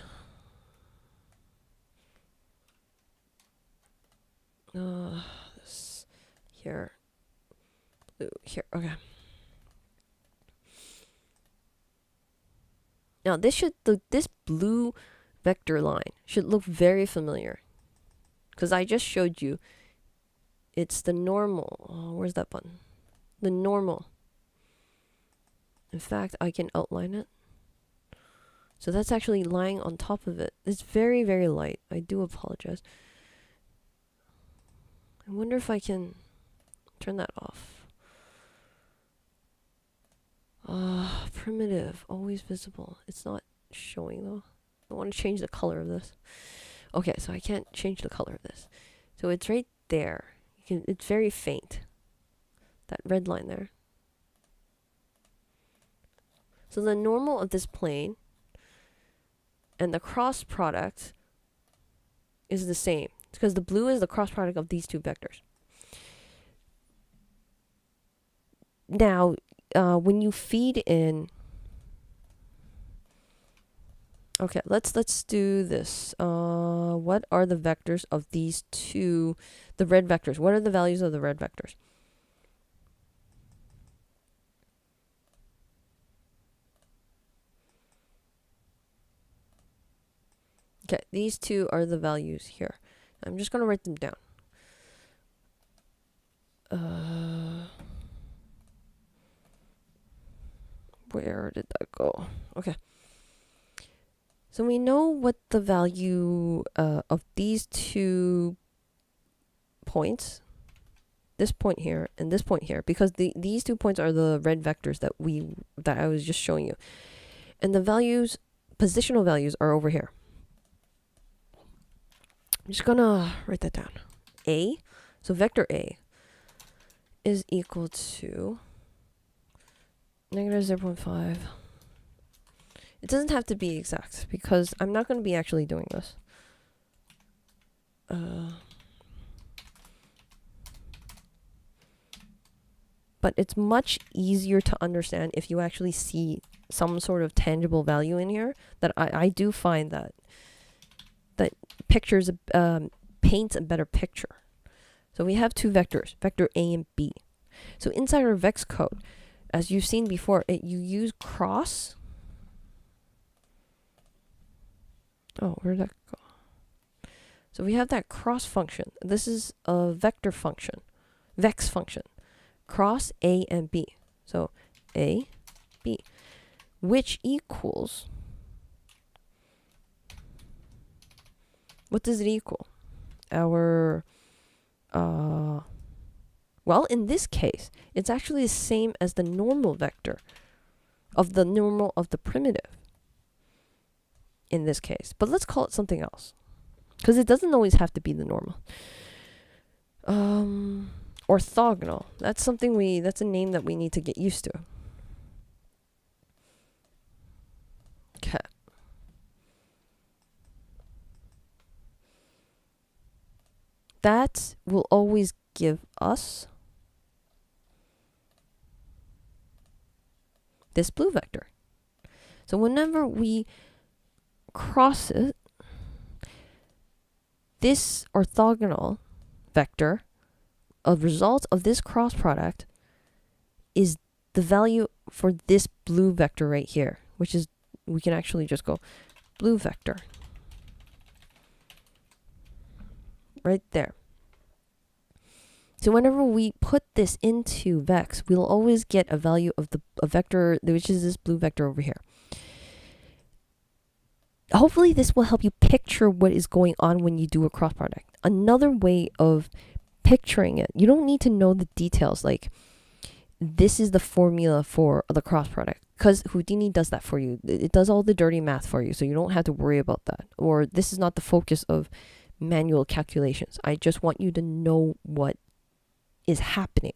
This here, blue here. Okay. Now this blue vector line should look very familiar because I just showed you. It's the normal. Oh, where's that button? The normal. In fact, I can outline it. So that's actually lying on top of it. It's very, very light. I do apologize. I wonder if I can turn that off. Primitive, always visible. It's not showing though. I want to change the color of this. Okay, so I can't change the color of this. So it's right there. It's very faint. That red line there. So the normal of this plane and the cross product is the same. It's because the blue is the cross product of these two vectors. Now, when you feed in, okay, let's do this. What are the vectors of these two, the red vectors? What are the values of the red vectors? Okay, these two are the values here. I'm just going to write them down. Where did that go? Okay. So we know what the value of these 2 points, this point here and this point here, because these 2 points are the red vectors that I was just showing you. And the values, positional values, are over here. I'm just gonna write that down. A, so vector A is equal to negative 0.5. It doesn't have to be exact because I'm not going to be actually doing this. But it's much easier to understand if you actually see some sort of tangible value in here. That I do find that pictures paints a better picture. So we have 2 vectors, vector A and B. So inside our Vex code, as you've seen before, you use cross. Oh, where'd that go? So we have that cross function. This is a vector function, Vex function, cross A and B. So A, B, which equals, what does it equal? Our, well, in this case, it's actually the same as the normal vector of the normal of the primitive in this case. But let's call it something else, because it doesn't always have to be the normal. Orthogonal. That's something that's a name that we need to get used to. Okay. That will always give us this blue vector. So whenever we cross it, this orthogonal vector a result of this cross product is the value for this blue vector right here, which is, we can actually just go blue vector right there. So whenever we put this into Vex, we'll always get a value of a vector, which is this blue vector over here. Hopefully this will help you picture what is going on when you do a cross product. Another way of picturing it, you don't need to know the details, like this is the formula for the cross product, because Houdini does that for you. It does all the dirty math for you, so you don't have to worry about that. Or this is not the focus of manual calculations. I just want you to know what is happening,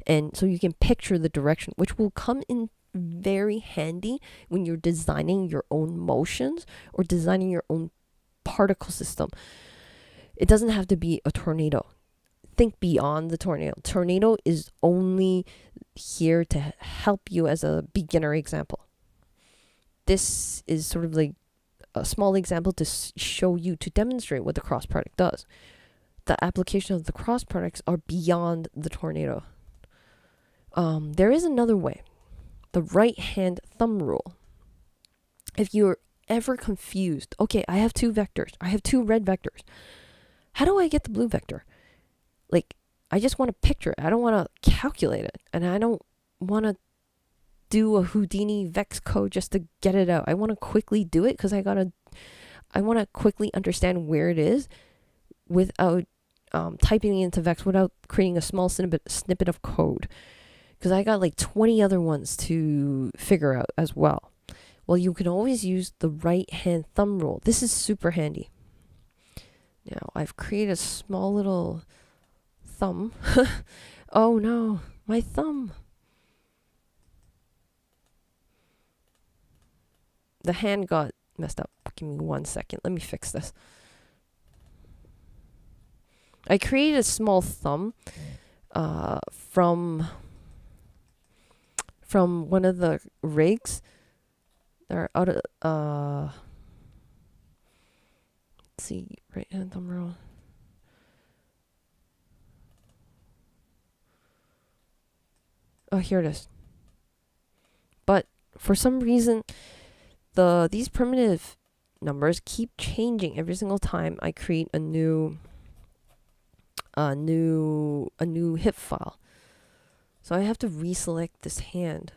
and so you can picture the direction, which will come in very handy when you're designing your own motions or designing your own particle system. It doesn't have to be a tornado. Think beyond the tornado. Tornado is only here to help you as a beginner example. This is sort of like a small example to show you, to demonstrate what the cross product does. The application of the cross products are beyond the tornado. There is another way. The right hand thumb rule. If you're ever confused, okay, I have two vectors. I have two red vectors. How do I get the blue vector? Like, I just want to picture it. I don't want to calculate it. And I don't want to do a Houdini Vex code just to get it out. I want to quickly do it because I want to quickly understand where it is without typing it into Vex, without creating a small snippet of code. Because I got like 20 other ones to figure out as well. Well, you can always use the right hand thumb rule. This is super handy. Now, I've created a small little thumb. Oh no, my thumb. The hand got messed up. Give me 1 second. Let me fix this. I created a small thumb from one of the rigs. They're out of let's see, right hand thumb rule. Oh, here it is. But for some reason, these primitive numbers keep changing every single time I create a new hip file. So I have to reselect this hand.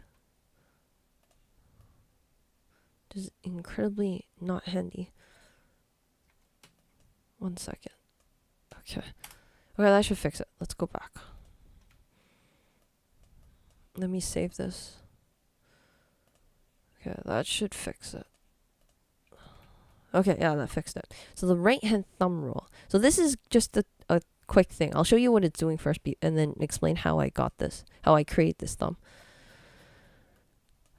Just incredibly not handy. 1 second. Okay. Okay, that should fix it. Let's go back. Let me save this. Okay, that should fix it. Okay, yeah, that fixed it. So the right hand thumb rule. So this is just a quick thing. I'll show you what it's doing first and then explain how I got this, how I create this thumb.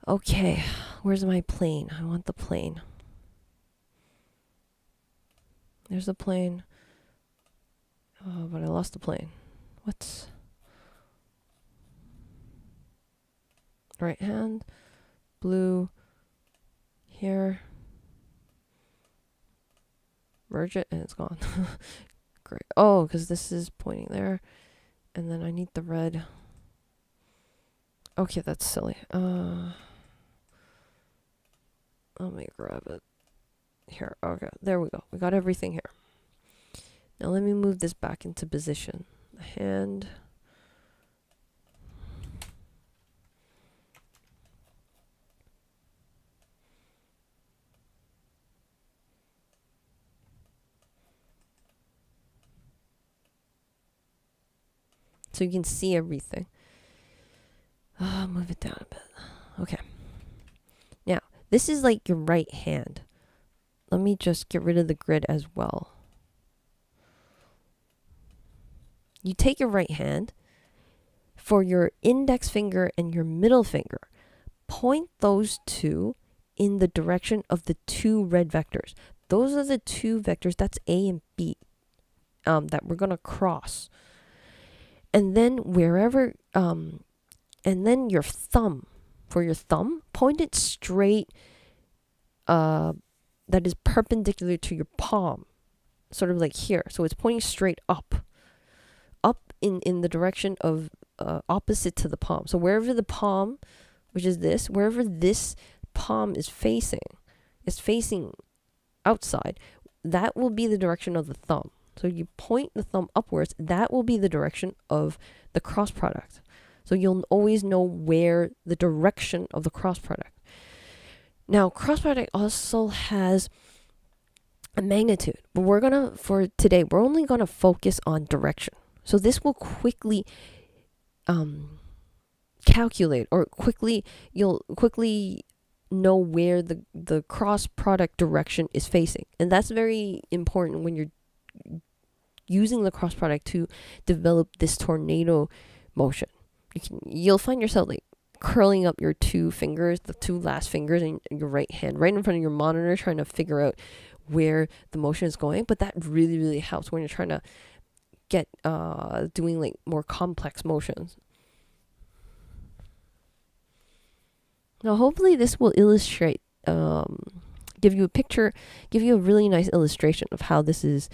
Okay, where's my plane? I want the plane. There's the plane. Oh, but I lost the plane. What's right hand, blue, here, merge it, and it's gone. Great. Oh, because this is pointing there, and then I need the red. Okay, that's silly. Let me grab it. Here, okay, there we go. We got everything here. Now let me move this back into position. The hand. So you can see everything. Move it down a bit. Okay. Now, this is like your right hand. Let me just get rid of the grid as well. You take your right hand, for your index finger and your middle finger, point those two in the direction of the two red vectors. Those are the two vectors, that's A and B, that we're going to cross. And then wherever, and then your thumb, for your thumb, point it straight, that is perpendicular to your palm, sort of like here. So it's pointing straight up. Up in the direction of opposite to the palm. So wherever the palm, which is this, wherever this palm is facing outside, that will be the direction of the thumb. So you point the thumb upwards, that will be the direction of the cross product. So you'll always know where the direction of the cross product. Now, cross product also has a magnitude, but for today, we're only gonna focus on direction. So this will quickly calculate, or you'll quickly know where the cross product direction is facing. And that's very important when you're using the cross product to develop this tornado motion. You'll find yourself like curling up your two fingers, the two last fingers in your right hand, right in front of your monitor, trying to figure out where the motion is going. But that really, really helps when you're trying to get doing like more complex motions. Now, hopefully this will illustrate, give you a picture, give you a really nice illustration of how this is,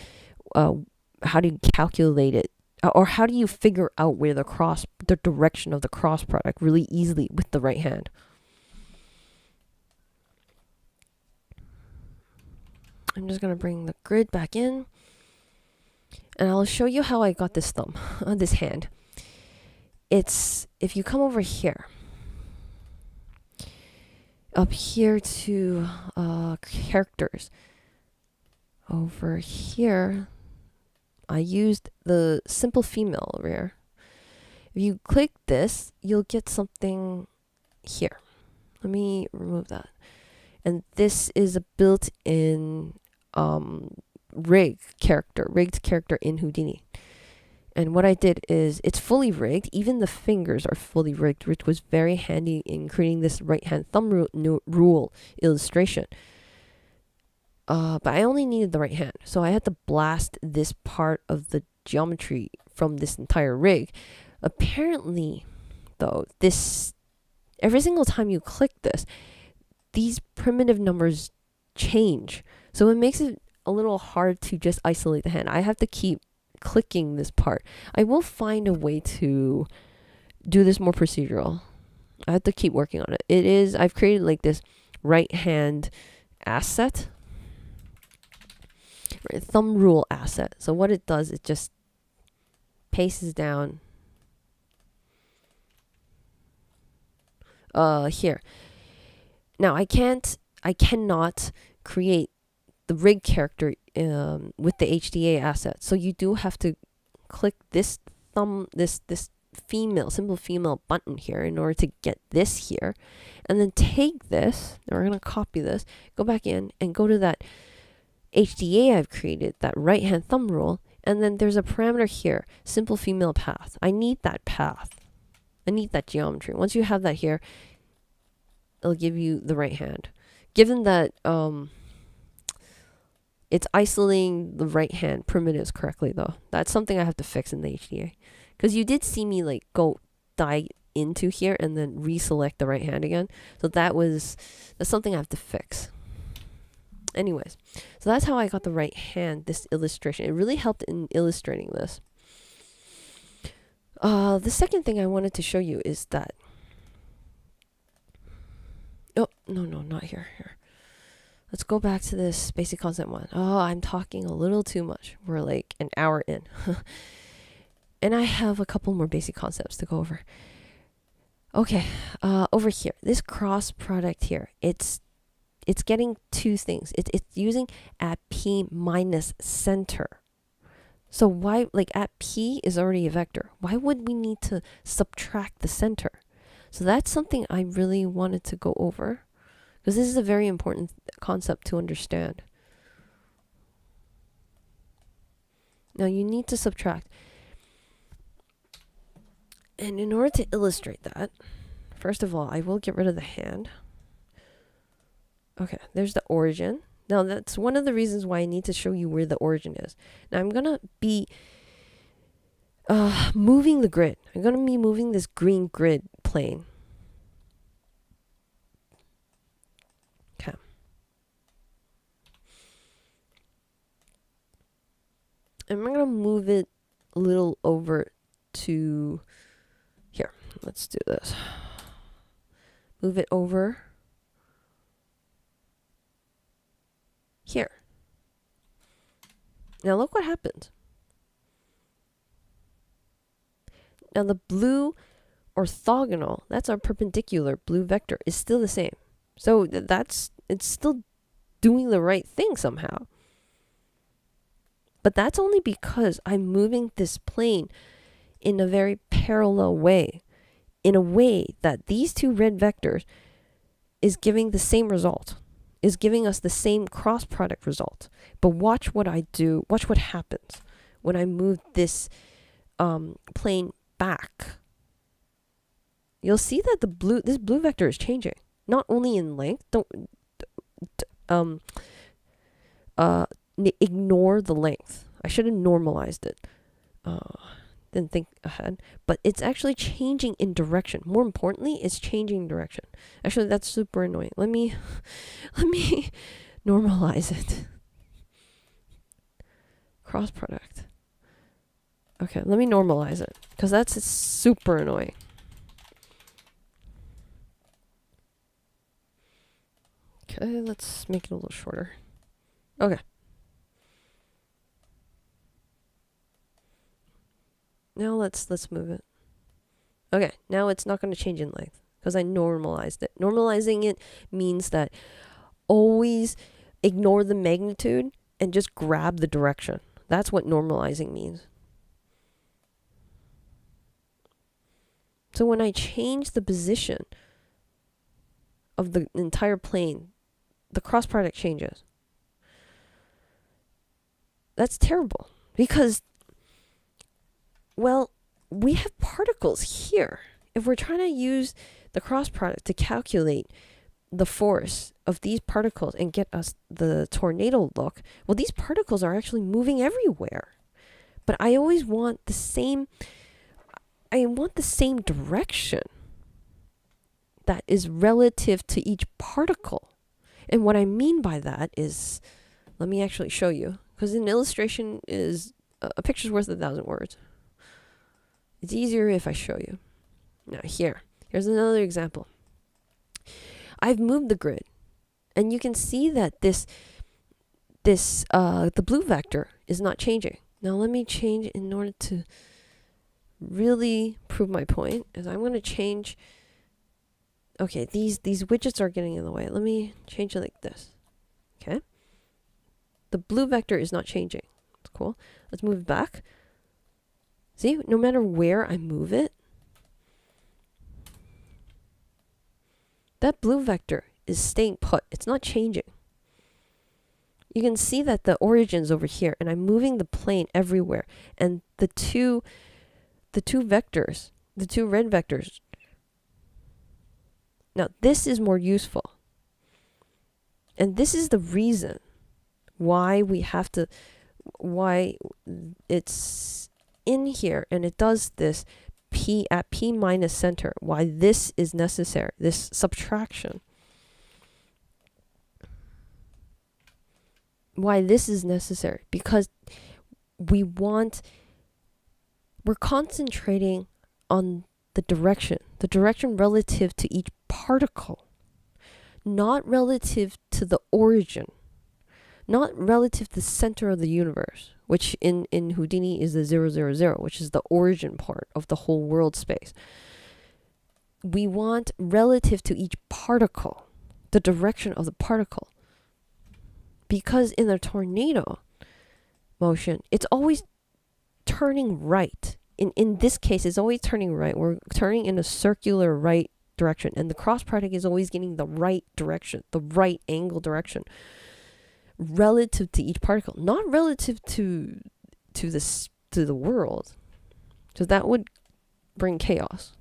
how do you calculate it, or how do you figure out where the direction of the cross product really easily with the right hand. I'm just going to bring the grid back in, and I'll show you how I got this thumb, this hand. It's, if you come over here, up here to characters, over here, I used the simple female over here. If you click this, you'll get something here. Let me remove that. And this is a built-in rigged character in Houdini. And what I did is, it's fully rigged. Even the fingers are fully rigged, which was very handy in creating this right-hand thumb rule illustration. But I only needed the right hand, so I had to blast this part of the geometry from this entire rig. Apparently, though, every single time you click this, these primitive numbers change. So it makes it a little hard to just isolate the hand. I have to keep clicking this part. I will find a way to do this more procedural. I have to keep working on it. I've created like this right hand asset, right, thumb rule asset. So what it does, it just pastes down here. Now I cannot create the rig character with the HDA asset. So you do have to click this simple female button here in order to get this here, and then take this, and we're going to copy this, go back in and go to that HDA I've created, that right hand thumb rule, and then there's a parameter here, simple female path. I need that path. I need that geometry. Once you have that here, it'll give you the right hand. Given that it's isolating the right hand primitives correctly, though. That's something I have to fix in the HDA. Because you did see me like go dive into here and then reselect the right hand again. So that's something I have to fix. Anyways, so that's how I got the right hand, this illustration. It really helped in illustrating this. The second thing I wanted to show you is that... Oh, no, not here. Let's go back to this basic concept one. Oh, I'm talking a little too much. We're like an hour in. And I have a couple more basic concepts to go over. Okay, over here, this cross product here, it's getting two things. It's using at P minus center. So why, like at P is already a vector. Why would we need to subtract the center? So that's something I really wanted to go over, because this is a very important concept to understand. Now you need to subtract. And in order to illustrate that, first of all, I will get rid of the hand. Okay, there's the origin. Now that's one of the reasons why I need to show you where the origin is. Now I'm going to be moving the grid. I'm going to be moving this green grid plane. Okay. And I'm going to move it a little over to here. Let's do this. Move it over here. Now look what happens. Now the blue orthogonal, that's our perpendicular blue vector, is still the same. So it's still doing the right thing somehow. But that's only because I'm moving this plane in a very parallel way, in a way that these two red vectors is giving the same result, is giving us the same cross product result. But watch what I do, watch what happens when I move this plane back. You'll see that this blue vector is changing, not only in length. Ignore the length. I should have normalized it. Didn't think ahead, but it's actually changing in direction. More importantly, it's changing direction. Actually, that's super annoying. Let me normalize it. Cross product. Okay, let me normalize it because that's super annoying. Okay, let's make it a little shorter. Okay. Now let's move it. Okay, now it's not going to change in length because I normalized it. Normalizing it means that always ignore the magnitude and just grab the direction. That's what normalizing means. So when I change the position of the entire plane, the cross product changes. That's terrible because, well, we have particles here. If we're trying to use the cross product to calculate the force of these particles and get us the tornado look, well, these particles are actually moving everywhere. But I always want the same, direction that is relative to each particle. And what I mean by that is, let me actually show you, because an illustration is, a picture's worth 1,000 words. It's easier if I show you. Now here's another example. I've moved the grid, and you can see that the blue vector is not changing. Now let me change in order to really prove my point, is I'm going to change. Okay, these widgets are getting in the way. Let me change it like this. Okay. The blue vector is not changing. It's cool. Let's move it back. See, no matter where I move it, that blue vector is staying put. It's not changing. You can see that the origin's over here, and I'm moving the plane everywhere. And the two vectors, the two red vectors. Now, this is more useful. And this is the reason why why it's in here and it does this P at P minus center, why this is necessary, this subtraction. Why this is necessary, because we're concentrating on the direction relative to each particle, not relative to the origin, not relative to the center of the universe, which in Houdini is the 000, which is the origin part of the whole world space. We want relative to each particle, the direction of the particle. Because in the tornado motion, it's always turning right. In this case, it's always turning right. We're turning in a circular right direction, and the cross product is always getting the right direction, the right angle direction, relative to each particle, not relative to the world, because that would bring chaos.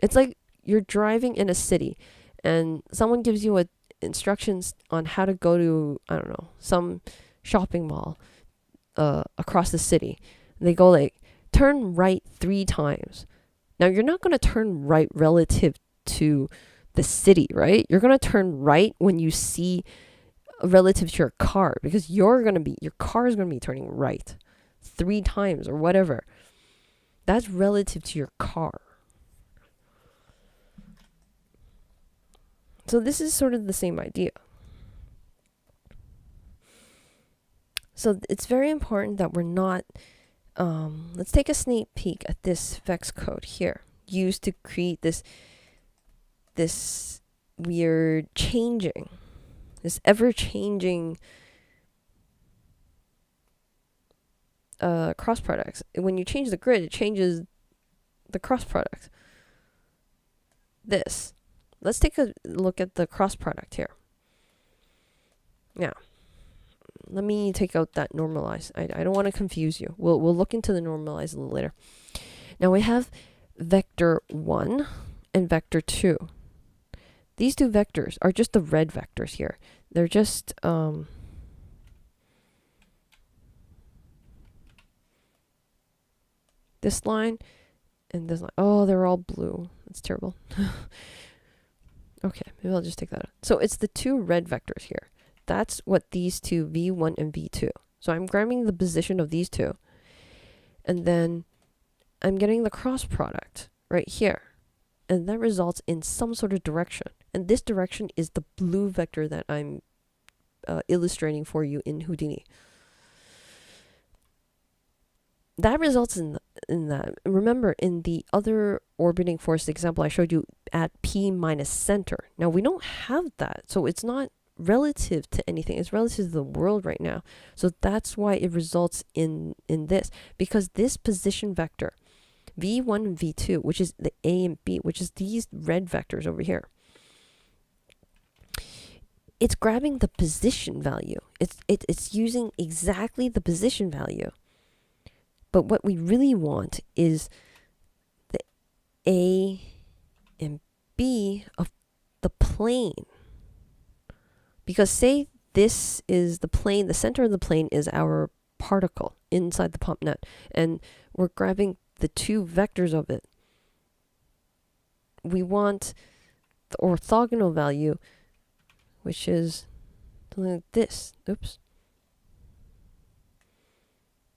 It's like you're driving in a city, and someone gives you instructions on how to go to, I don't know, some shopping mall across the city. They go like, turn right 3 times. Now you're not going to turn right relative to the city, right? You're going to turn right when you see relative to your car, because your car is going to be turning right. 3 times or whatever. That's relative to your car. So this is sort of the same idea. So it's very important that we're not, let's take a sneak peek at this Vex code here, used to create this weird changing, this ever-changing cross products. When you change the grid, it changes the cross products. This. Let's take a look at the cross product here. Now, let me take out that normalize. I don't want to confuse you. We'll look into the normalize a little later. Now we have vector 1 and vector 2. These two vectors are just the red vectors here. They're just this line and this line. Oh, they're all blue. That's terrible. Okay, maybe I'll just take that out. So it's the two red vectors here. That's what these two, v1 and v2. So I'm grabbing the position of these two. And then I'm getting the cross product right here. And that results in some sort of direction. And this direction is the blue vector that I'm illustrating for you in Houdini. That results in that. Remember, in the other orbiting force example I showed you at P minus center. Now, we don't have that. So it's not relative to anything. It's relative to the world right now. So that's why it results in this. Because this position vector, v1 and v2, which is the A and B, which is these red vectors over here, it's grabbing the position value. It's using exactly the position value. But what we really want is the A and B of the plane. Because say this is the plane, the center of the plane is our particle inside the POPnet. And we're grabbing the two vectors of it. We want the orthogonal value, which is something like this. Oops.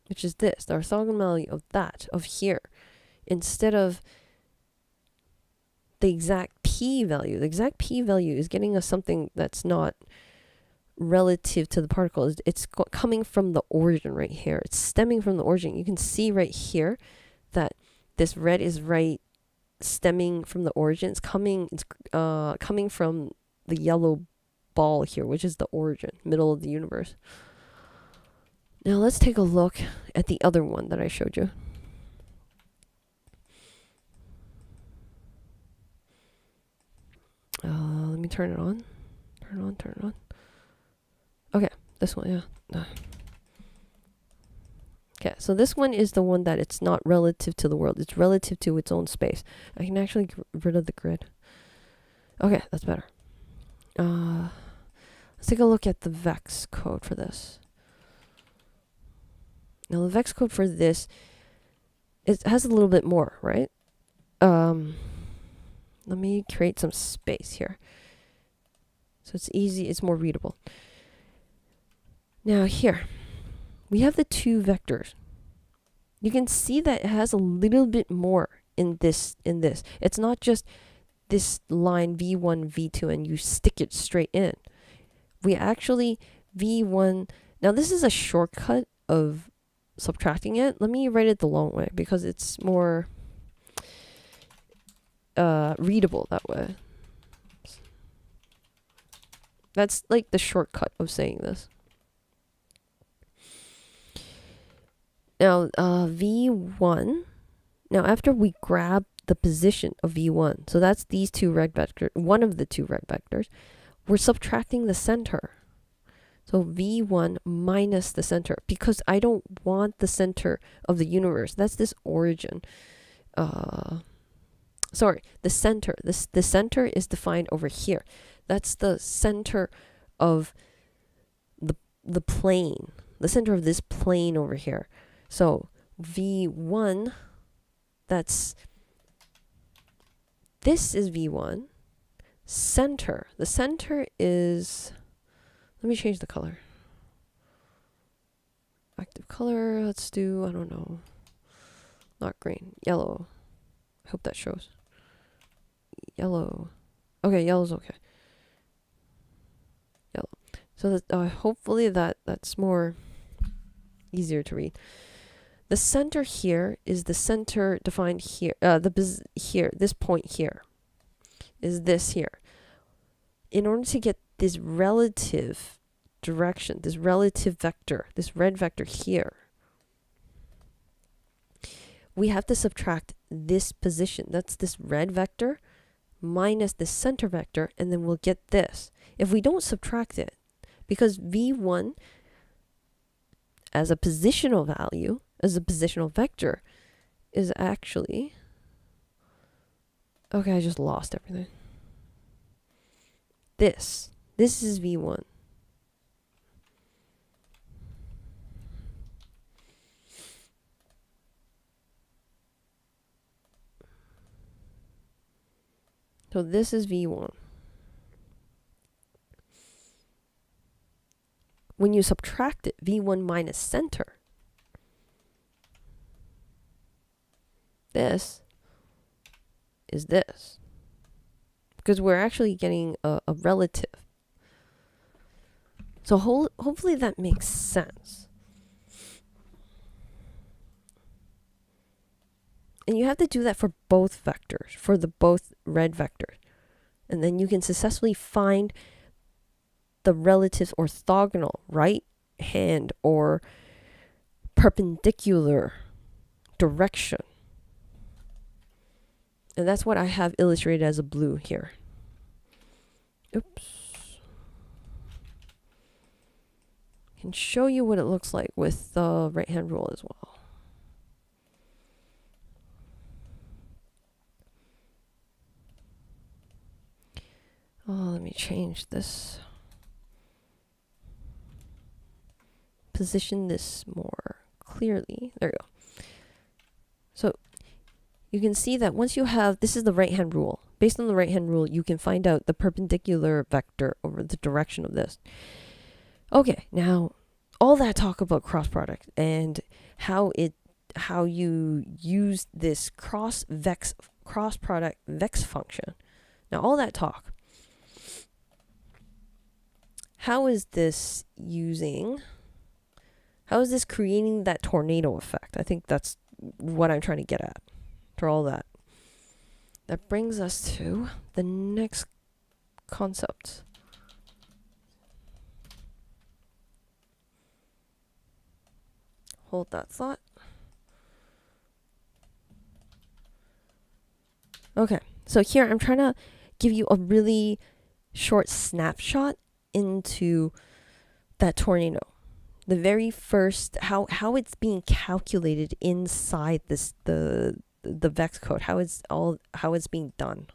Which is this, the orthogonal value of that, of here, instead of the exact p value. The exact p value is getting us something that's not relative to the particle. It's coming from the origin right here. It's stemming from the origin. You can see right here that this red is right stemming from the origin. It's coming from the yellow ball here, which is the origin, middle of the universe. Now let's take a look at the other one that I showed you. Let me turn it on. Turn it on. Okay, this one, yeah. Okay, so this one is the one that it's not relative to the world. It's relative to its own space. I can actually get rid of the grid. Okay, that's better. Let's take a look at the Vex code for this. Now the Vex code for this, it has a little bit more, right? Let me create some space here. So it's easy, it's more readable. Now here, we have the two vectors. You can see that it has a little bit more in this. It's not just this line v1, v2, and you stick it straight in. We actually, v1, now this is a shortcut of subtracting it. Let me write it the long way because it's more readable that way. That's like the shortcut of saying this. Now v1, now after we grab the position of v1, so that's these two red vectors, one of the two red vectors, we're subtracting the center. So v1 minus the center, because I don't want the center of the universe. That's this origin. Sorry, the center. The center is defined over here. That's the center of the plane. The center of this plane over here. So v1, this is v1. Center. The center is, let me change the color. Active color, let's do, I don't know, not green, yellow. I hope that shows. Yellow. Okay, yellow's okay. Yellow. So that, hopefully that's more easier to read. The center here is the center defined here. This point here is this here. In order to get this relative direction, this relative vector, this red vector here, we have to subtract this position. That's this red vector minus the center vector, and then we'll get this. If we don't subtract it, because v1 as a positional value, as a positional vector, is actually... Okay, I just lost everything. This is v1. So this is v1. When you subtract it, v1 minus center, this is this. Because we're actually getting a relative. So hopefully that makes sense. And you have to do that for both vectors, for the both red vectors. And then you can successfully find the relative orthogonal right hand or perpendicular direction. And that's what I have illustrated as a blue here. Oops. I can show you what it looks like with the right hand rule as well. Oh, let me change this. Position this more clearly. There you go. So you can see that once you have, this is the right hand rule. Based on the right hand rule, you can find out the perpendicular vector over the direction of this. Okay, now all that talk about cross product and how you use this cross product vex function. Now all that talk. How is this creating that tornado effect? I think that's what I'm trying to get at for all that. That brings us to the next concept. Hold that thought. Okay, so here I'm trying to give you a really short snapshot into that tornado. The very first, how it's being calculated inside this the Vex code, how it's being done.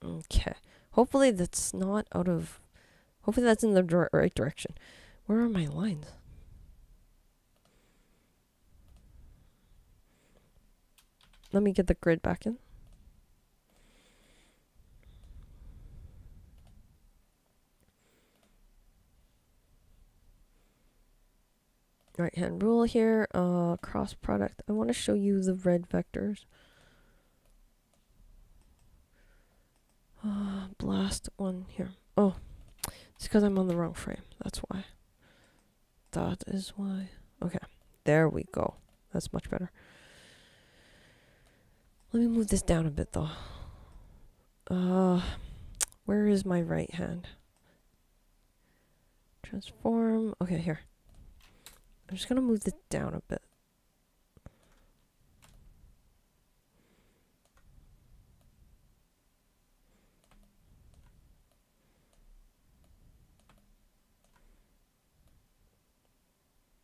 Okay, hopefully that's not out of, hopefully that's in the right direction. Where are my lines? Let me get the grid back in. Right hand rule here, cross product. I want to show you the red vectors. Blast one here. Oh, it's because I'm on the wrong frame. That's why. That is why. Okay, there we go. That's much better. Let me move this down a bit though. Where is my right hand? Transform. Okay, here. I'm just gonna move this down a bit.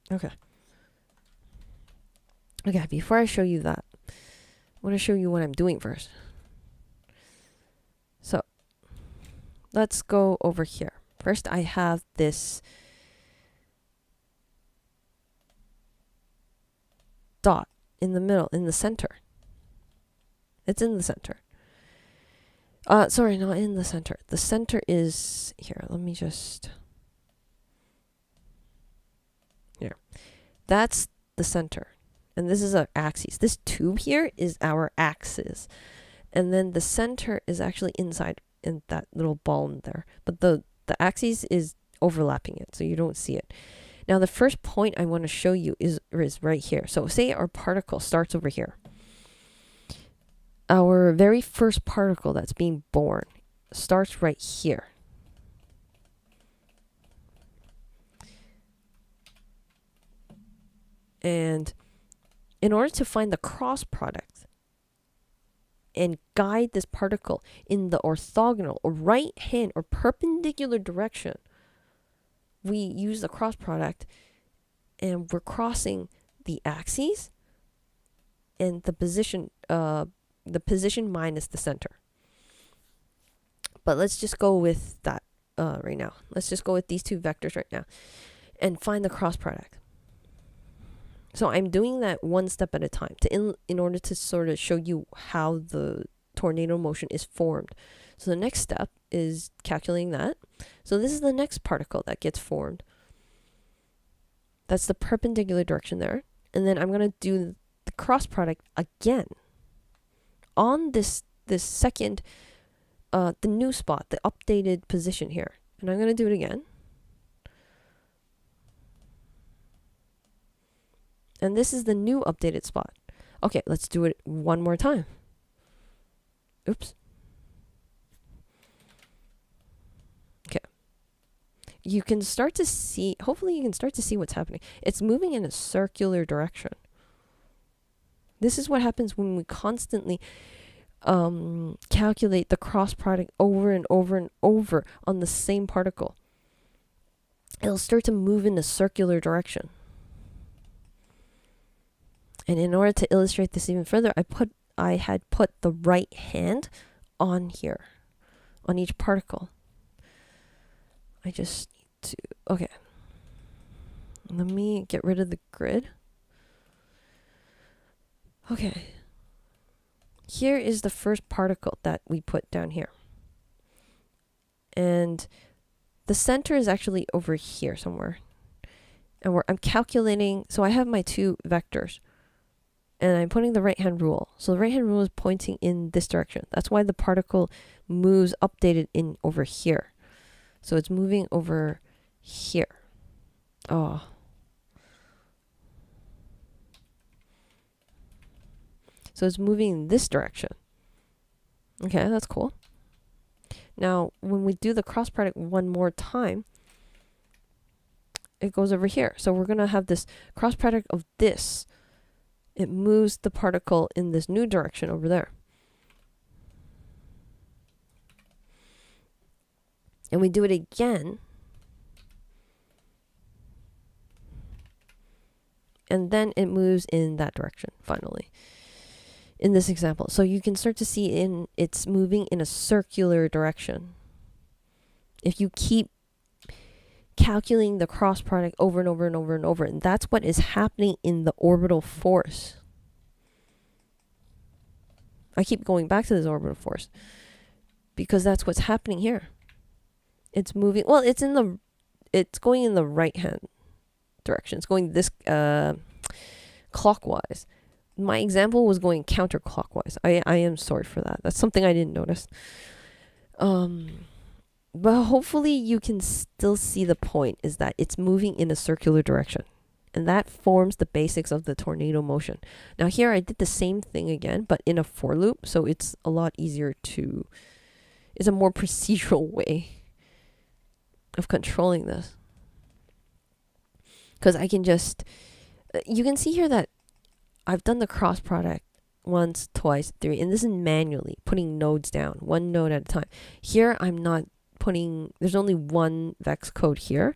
Okay. Okay, before I show you that, I want to show you what I'm doing first. So, let's go over here. First, I have this dot in the middle, in the center. It's in the center. Sorry, not in the center. The center is here. Let me just here. That's the center. And this is our axis. This tube here is our axis. And then the center is actually inside in that little ball in there. But the axis is overlapping it, so you don't see it. Now the first point I want to show you is right here. So say our particle starts over here. Our very first particle that's being born starts right here. And in order to find the cross product and guide this particle in the orthogonal or right hand or perpendicular direction, we use the cross product, and we're crossing the axes and the position minus the center. But let's just go with that right now. Let's just go with these two vectors right now and find the cross product. So I'm doing that one step at a time in order to sort of show you how the tornado motion is formed. So the next step is calculating that. So this is the next particle that gets formed. That's the perpendicular direction there. And then I'm going to do the cross product again on this second, the new spot, the updated position here. And I'm going to do it again. And this is the new updated spot. Okay, let's do it one more time. Oops. Okay. You can start to see, hopefully you can start to see what's happening. It's moving in a circular direction. This is what happens when we constantly calculate the cross product over and over and over on the same particle. It'll start to move in a circular direction. And in order to illustrate this even further, I had put the right hand on here, on each particle. I just need to, okay. Let me get rid of the grid. Okay. Here is the first particle that we put down here. And the center is actually over here somewhere. And I'm calculating, so I have my two vectors. And I'm putting the right-hand rule. So the right-hand rule is pointing in this direction. That's why the particle moves updated in over here. So it's moving over here. Oh. So it's moving in this direction. Okay, that's cool. Now, when we do the cross product one more time, it goes over here. So we're going to have this cross product of this. It moves the particle in this new direction over there. And we do it again. And then it moves in that direction, finally, in this example. So you can start to see it's moving in a circular direction. If you keep calculating the cross product over and over and over and over, and that's what is happening in the orbital force. I keep going back to this orbital force because that's what's happening here. It's moving, well, it's going in the right hand direction. It's going this clockwise. My example was going counterclockwise. I am sorry for that. That's something I didn't notice. But hopefully you can still see the point is that it's moving in a circular direction. And that forms the basics of the tornado motion. Now here I did the same thing again, but in a for loop. So it's a lot easier it's a more procedural way of controlling this. Because I can just, you can see here that I've done the cross product once, twice, three, and this is manually putting nodes down, one node at a time. Here I'm not putting, there's only one Vex code here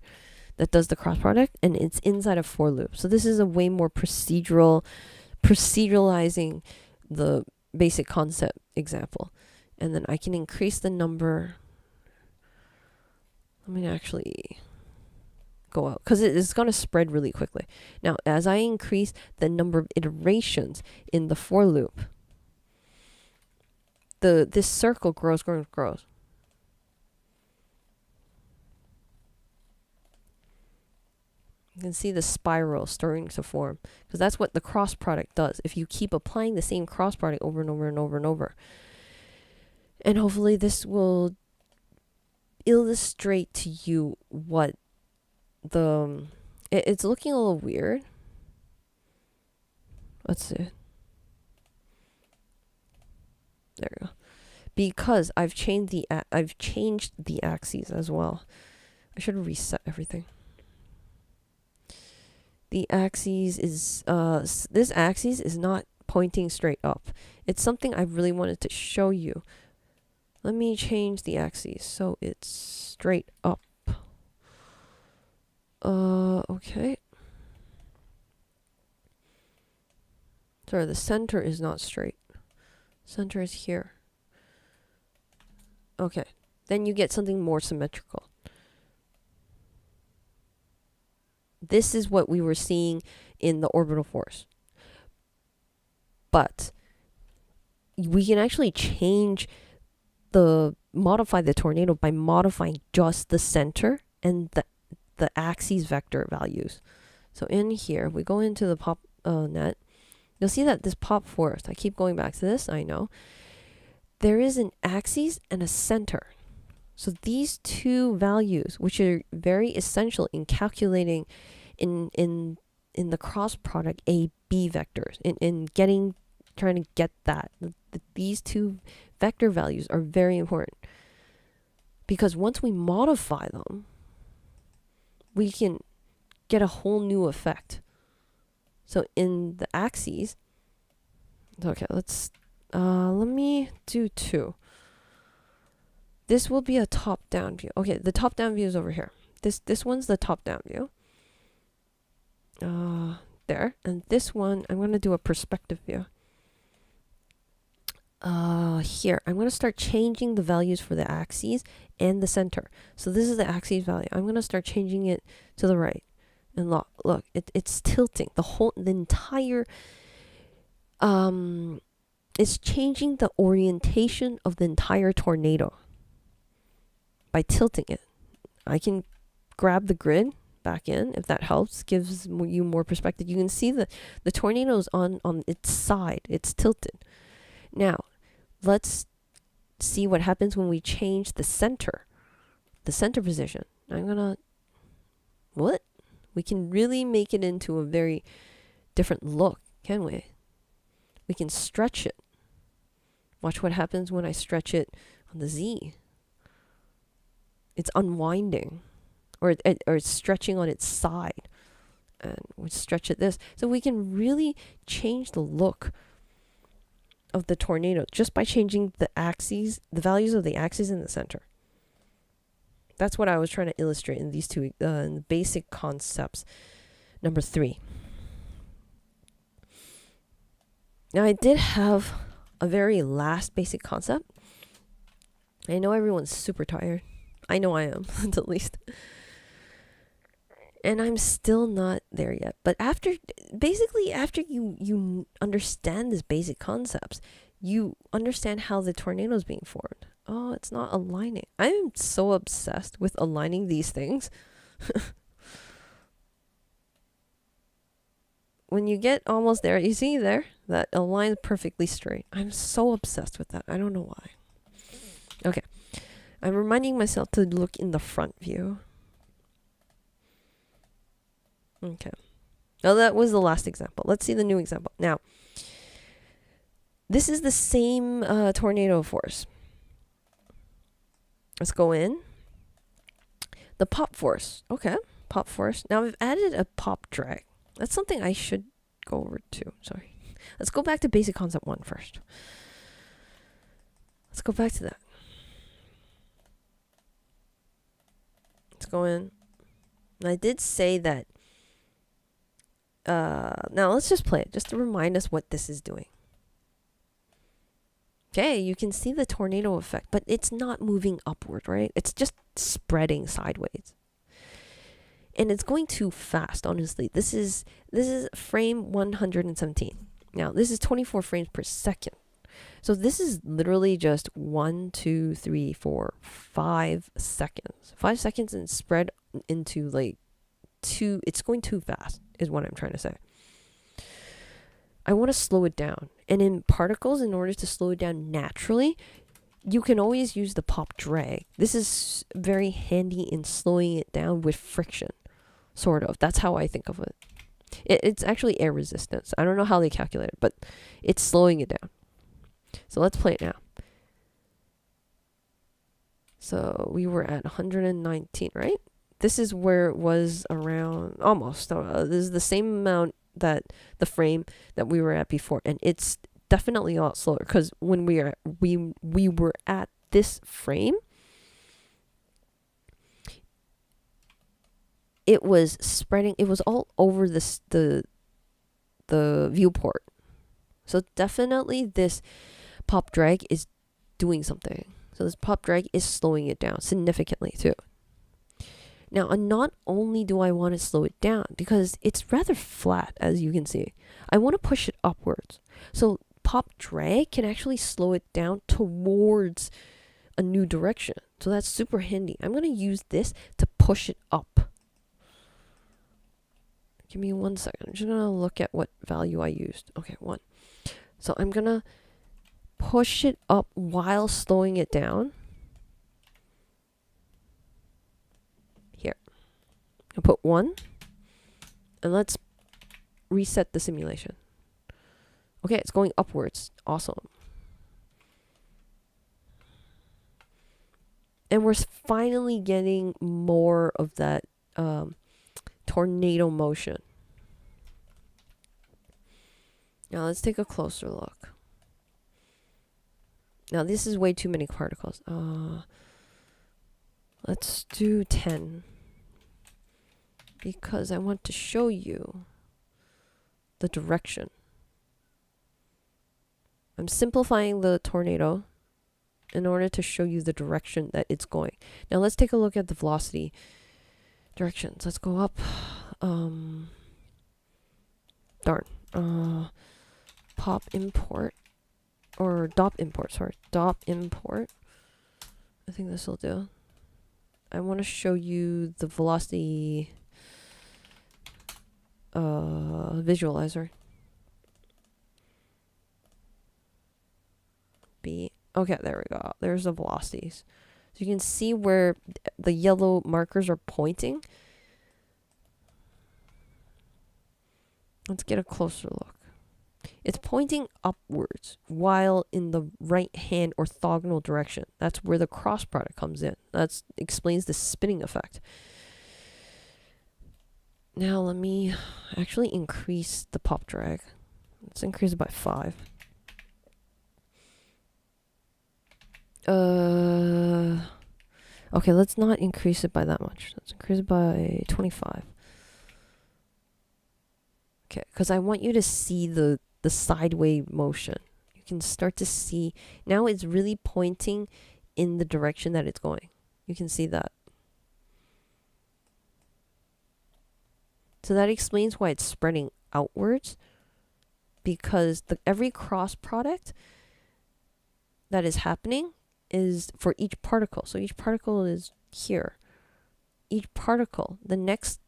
that does the cross product, and it's inside a for loop. So this is a way more proceduralizing the basic concept example. And then I can increase the number. Let me actually go out because it's going to spread really quickly. Now, as I increase the number of iterations in the for loop, this circle grows. You can see the spiral starting to form, because that's what the cross product does. If you keep applying the same cross product over and over and over and over. And hopefully this will illustrate to you what it's looking a little weird. Let's see. There we go. Because I've changed the axes as well. I should reset everything. The axis is this axis is not pointing straight up. It's something I really wanted to show you. Let me change the axis so it's straight up. Okay. Sorry, the center is not straight. Center is here. Okay. Then you get something more symmetrical. This is what we were seeing in the orbital force. But we can actually modify the tornado by modifying just the center and the axis vector values. So in here, we go into the POPnet. You'll see that this pop force, I keep going back to this, I know. There is an axis and a center. So these two values, which are very essential in calculating in the cross product A-B vectors, trying to get that. These two vector values are very important. Because once we modify them, we can get a whole new effect. So in the axes, okay, let me do 2. This will be a top-down view. Okay, the top-down view is over here. This one's the top-down view. There. And this one, I'm going to do a perspective view. Here, I'm going to start changing the values for the axes and the center. So this is the axis value. I'm going to start changing it to the right. And look, it's tilting. The entire, it's changing the orientation of the entire tornado by tilting it. I can grab the grid back in, if that helps, gives you more perspective. You can see the tornado's on its side. It's tilted. Now, let's see what happens when we change the center position. I'm gonna, what? We can really make it into a very different look, can we? We can stretch it. Watch what happens when I stretch it on the Z. It's unwinding, or it's stretching on its side. And we stretch it this. So we can really change the look of the tornado just by changing the axes, the values of the axes in the center. That's what I was trying to illustrate in these two basic concepts. Number 3. Now I did have a very last basic concept. I know everyone's super tired. I know I am, at least. And I'm still not there yet. But after you understand these basic concepts, you understand how the tornado is being formed. Oh, it's not aligning. I'm so obsessed with aligning these things. When you get almost there, you see there, that aligns perfectly straight. I'm so obsessed with that. I don't know why. Okay. I'm reminding myself to look in the front view. Okay. Now that was the last example. Let's see the new example. Now, this is the same tornado force. Let's go in. The pop force. Okay. Pop force. Now I've added a pop drag. That's something I should go over to. Sorry. Let's go back to basic concept 1 first. Let's go back to that. Let's go in. And I did say that. Now let's just play it just to remind us what this is doing. Okay, you can see the tornado effect, but it's not moving upward, right? It's just spreading sideways. And it's going too fast, honestly. This is frame 117. Now, this is 24 frames per second. So this is literally just 1, 2, 3, 4, 5 seconds. 5 seconds and spread into like it's going too fast is what I'm trying to say. I want to slow it down. And in particles, in order to slow it down naturally, you can always use the pop drag. This is very handy in slowing it down with friction, sort of. That's how I think of it. It's actually air resistance. I don't know how they calculate it, but it's slowing it down. So let's play it now. So we were at 119, right? This is where it was around, almost. This is the same amount that the frame that we were at before, and it's definitely a lot slower because when we were at this frame, it was spreading. It was all over the viewport. So definitely this pop drag is doing something. So this pop drag is slowing it down significantly too. Now, not only do I want to slow it down because it's rather flat, as you can see, I want to push it upwards. So pop drag can actually slow it down towards a new direction. So that's super handy. I'm going to use this to push it up. Give me 1 second. I'm just going to look at what value I used. Okay, 1. So I'm going to push it up while slowing it down. Here. I'll put 1. And let's reset the simulation. Okay, it's going upwards. Awesome. And we're finally getting more of that tornado motion. Now let's take a closer look. Now this is way too many particles. Let's do 10. Because I want to show you the direction. I'm simplifying the tornado in order to show you the direction that it's going. Now let's take a look at the velocity directions. Let's go up. Pop import. Or dop import, sorry. Dop import. I think this will do. I want to show you the velocity visualizer. Okay, there we go. There's the velocities. So you can see where the yellow markers are pointing. Let's get a closer look. It's pointing upwards while in the right hand orthogonal direction. That's where the cross product comes in. That explains the spinning effect. Now let me actually increase the pop drag. Let's increase it by 5. Okay, let's not increase it by that much. Let's increase it by 25. Okay, because I want you to see the sideways motion. You can start to see, now it's really pointing in the direction that it's going. You can see that. So that explains why it's spreading outwards, because every cross product that is happening is for each particle. So each particle is here. Each particle, the next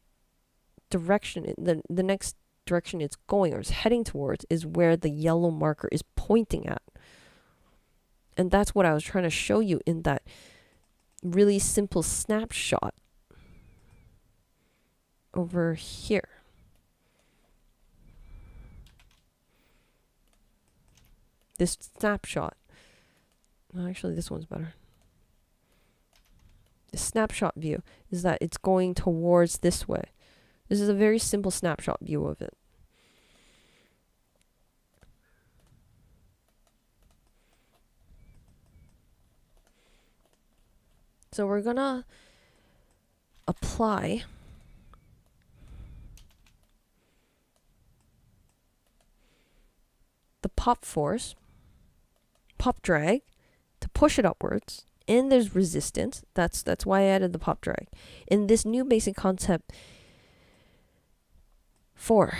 direction, the next direction it's going or is heading towards is where the yellow marker is pointing at. And that's what I was trying to show you in that really simple snapshot over here. This snapshot. Actually, this one's better. The snapshot view is that it's going towards this way. This is a very simple snapshot view of it. So we're gonna apply the pop force, pop drag, to push it upwards, and there's resistance. That's why I added the pop drag. In this new basic concept 4,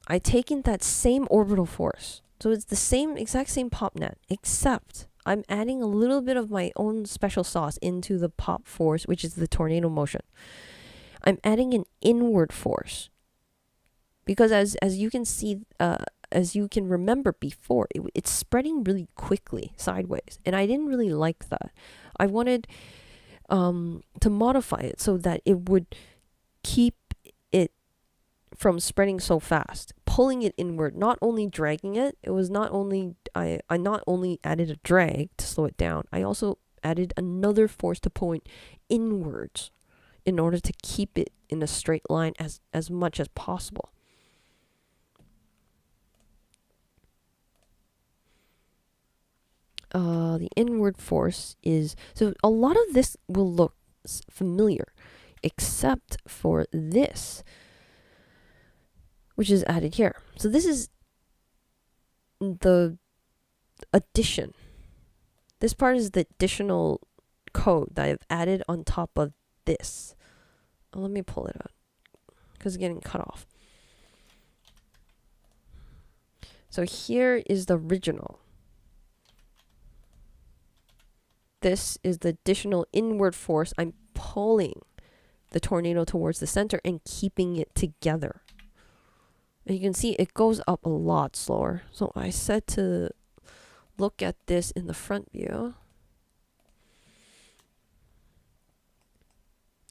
I taken that same orbital force. So it's the same, exact same POPnet, except I'm adding a little bit of my own special sauce into the pop force, which is the tornado motion. I'm adding an inward force. Because as you can see, as you can remember before, it's spreading really quickly sideways. And I didn't really like that. I wanted to modify it so that it would keep it from spreading so fast, pulling it inward, not only dragging it. It was not only, I not only added a drag to slow it down, I also added another force to point inwards in order to keep it in a straight line as much as possible. The inward force is, so a lot of this will look familiar, except for this, which is added here. So this is the addition. This part is the additional code that I've added on top of this. Let me pull it out because it's getting cut off. So here is the original. This is the additional inward force. I'm pulling the tornado towards the center and keeping it together. And you can see it goes up a lot slower. So I said to look at this in the front view.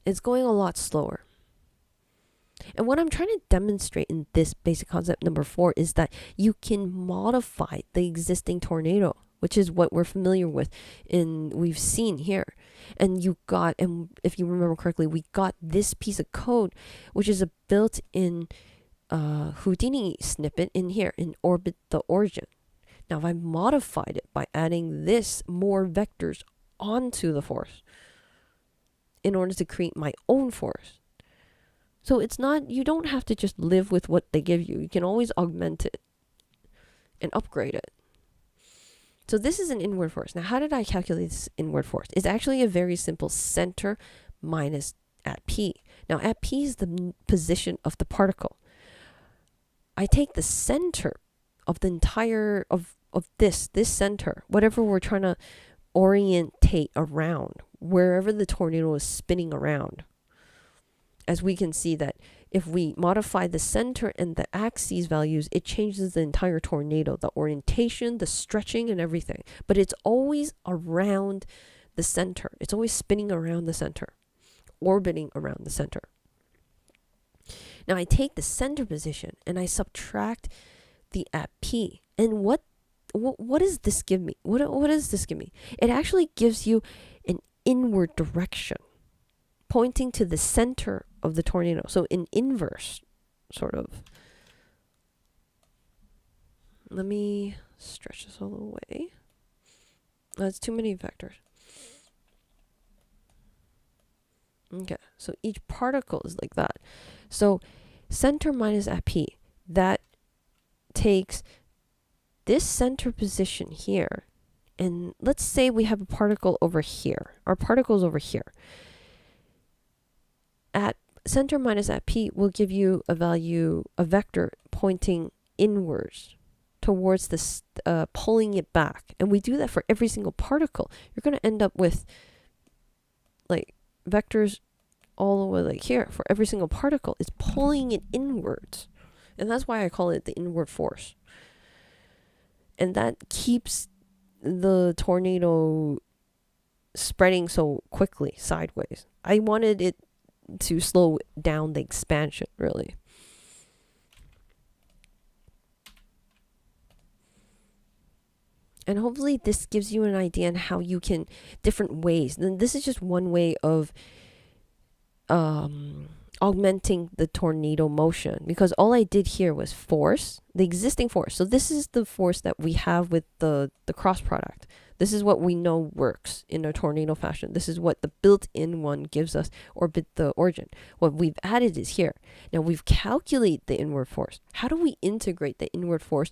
It's going a lot slower. And what I'm trying to demonstrate in this basic concept number 4 is that you can modify the existing tornado, which is what we're familiar with we've seen here. And if you remember correctly, we got this piece of code, which is a built-in Houdini snippet in here in orbit the origin. Now I've modified it by adding this more vectors onto the force in order to create my own force. So it's not, you don't have to just live with what they give you. You can always augment it and upgrade it. So this is an inward force. Now how did I calculate this inward force? It's actually a very simple center minus at P. Now at P is the position of the particle. I take the center of the entire, of this center, whatever we're trying to orientate around, wherever the tornado is spinning around. As we can see that if we modify the center and the axes values, it changes the entire tornado, the orientation, the stretching, and everything. But it's always around the center. It's always spinning around the center, orbiting around the center. Now I take the center position and I subtract the at P. And what does this give me? What does this give me? It actually gives you an inward direction, pointing to the center of the tornado. So in inverse, sort of. Let me stretch this all the way. That's too many vectors. Okay, so each particle is like that. So center minus at P, that takes this center position here. And let's say we have a particle over here. Our particle is over here. At center minus at P will give you a value, a vector pointing inwards towards this, pulling it back. And we do that for every single particle. You're going to end up with like vectors all the way like here for every single particle. It's pulling it inwards. And that's why I call it the inward force. And that keeps the tornado spreading so quickly sideways. I wanted it to slow down the expansion, really. And hopefully this gives you an idea on how you can, different ways. And this is just one way of augmenting the tornado motion, because all I did here was force, the existing force. So this is the force that we have with the cross product. This is what we know works in a tornado fashion. This is what the built-in one gives us, orbit the origin. What we've added is here. Now we've calculated the inward force. How do we integrate the inward force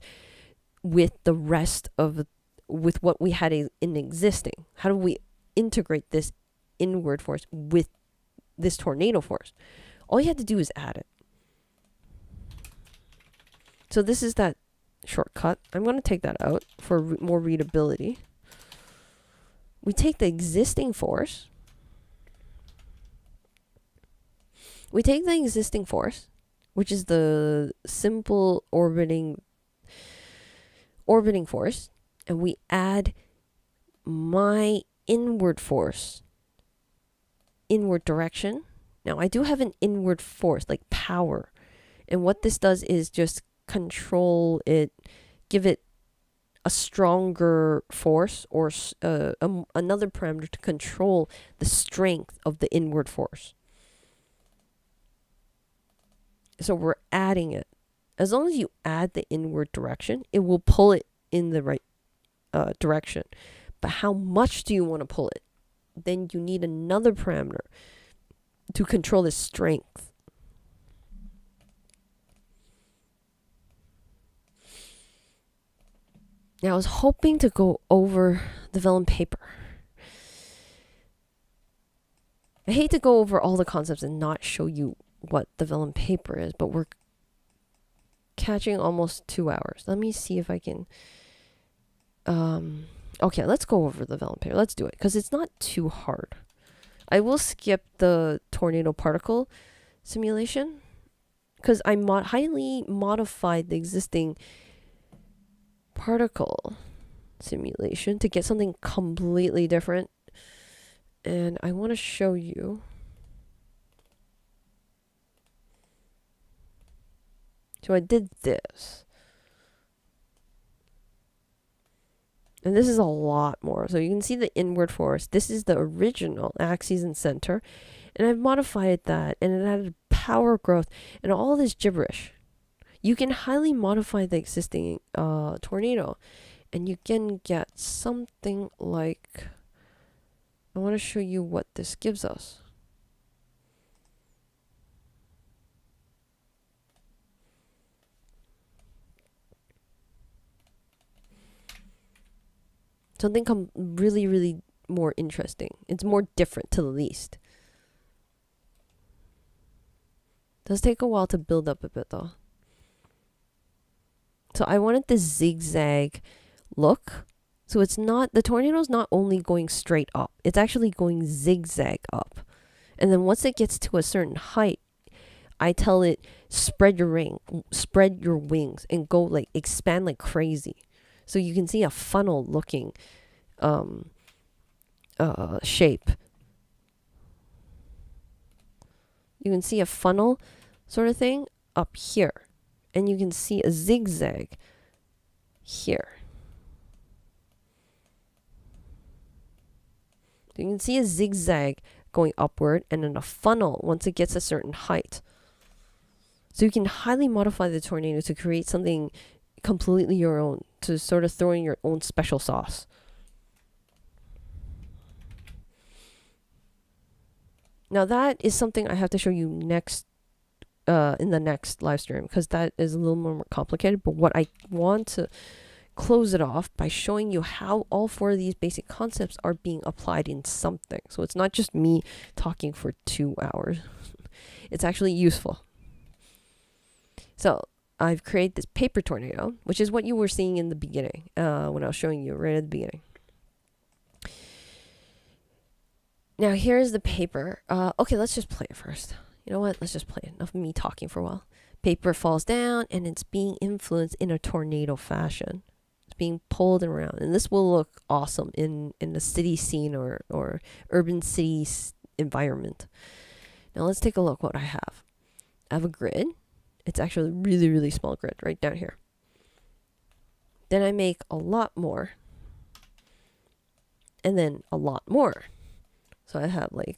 with the rest of, with what we had in existing? How do we integrate this inward force with this tornado force? All you had to do is add it. So this is that shortcut. I'm going to take that out for more readability. We take the existing force. We take the existing force, which is the simple orbiting force, and we add my inward force, inward direction. Now, I do have an inward force, like power. And what this does is just control it, give it a stronger force or another parameter to control the strength of the inward force. So we're adding it. As long as you add the inward direction, it will pull it in the right direction. But how much do you want to pull it? Then you need another parameter to control the strength. Now, I was hoping to go over the vellum paper. I hate to go over all the concepts and not show you what the vellum paper is, but we're catching almost 2 hours. Let me see if I can... okay, let's go over the vellum paper. Let's do it, because it's not too hard. I will skip the tornado particle simulation, because I highly modified the existing particle simulation to get something completely different. And I want to show you. So I did this. And this is a lot more. So you can see the inward force. This is the original axis and center. And I've modified that. And it added power growth and all this gibberish. You can highly modify the existing tornado. And you can get something like... I want to show you what this gives us. Something really, really more interesting. It's more different to the least. Does take a while to build up a bit though. So I wanted this zigzag look. So it's not, the tornado's not only going straight up, it's actually going zigzag up. And then once it gets to a certain height, I tell it, spread your wings and go like, expand like crazy. So you can see a funnel looking shape. You can see a funnel sort of thing up here. And you can see a zigzag here. You can see a zigzag going upward and then a funnel once it gets a certain height. So you can highly modify the tornado to create something completely your own, to sort of throw in your own special sauce. Now that is something I have to show you next in the next live stream, because that is a little more complicated. But what I want to close it off by showing you how all 4 of these basic concepts are being applied in something. So it's not just me talking for 2 hours. It's actually useful. So I've created this paper tornado, which is what you were seeing in the beginning, when I was showing you right at the beginning. Now here's the paper. Okay, let's just play it first. You know what? Let's just play it. Enough of me talking for a while. Paper falls down and it's being influenced in a tornado fashion. It's being pulled around. And this will look awesome in a city scene or urban city environment. Now let's take a look what I have. I have a grid. It's actually a really, really small grid right down here. Then I make a lot more. And then a lot more. So I have like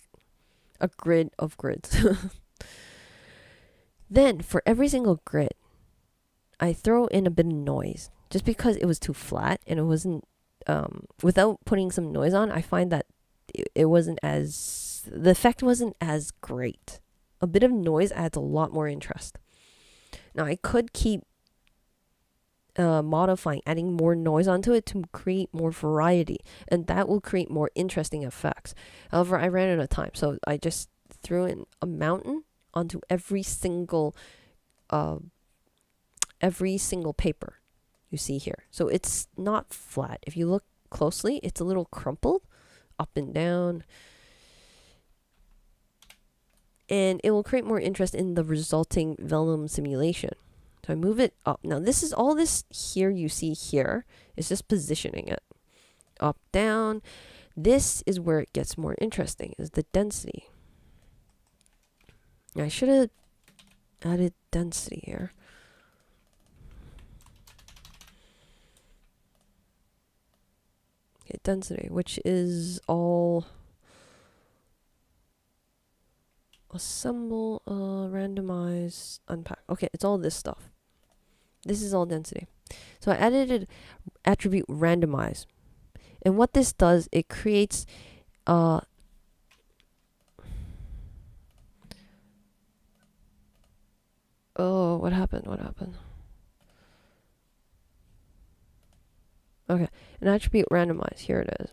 a grid of grids. Then for every single grid, I throw in a bit of noise. Just because it was too flat and it wasn't, without putting some noise on, I find that it wasn't as, the effect wasn't as great. A bit of noise adds a lot more interest. Now I could keep modifying, adding more noise onto it to create more variety, and that will create more interesting effects. However, I ran out of time, so I just threw in a mountain onto every single paper. you see here. So it's not flat. If you look closely, it's a little crumpled up and down. And it will create more interest in the resulting Vellum simulation. So I move it up. Now this is all this here you see here is just positioning it. Up, down. This is where it gets more interesting, is the density. I should have added density here. Okay, density, which is all assemble, randomize, unpack. Okay, it's all this stuff. This is all density. So I added an attribute randomize. And what this does, it creates oh, what happened? What happened? Okay, an attribute randomize. Here it is.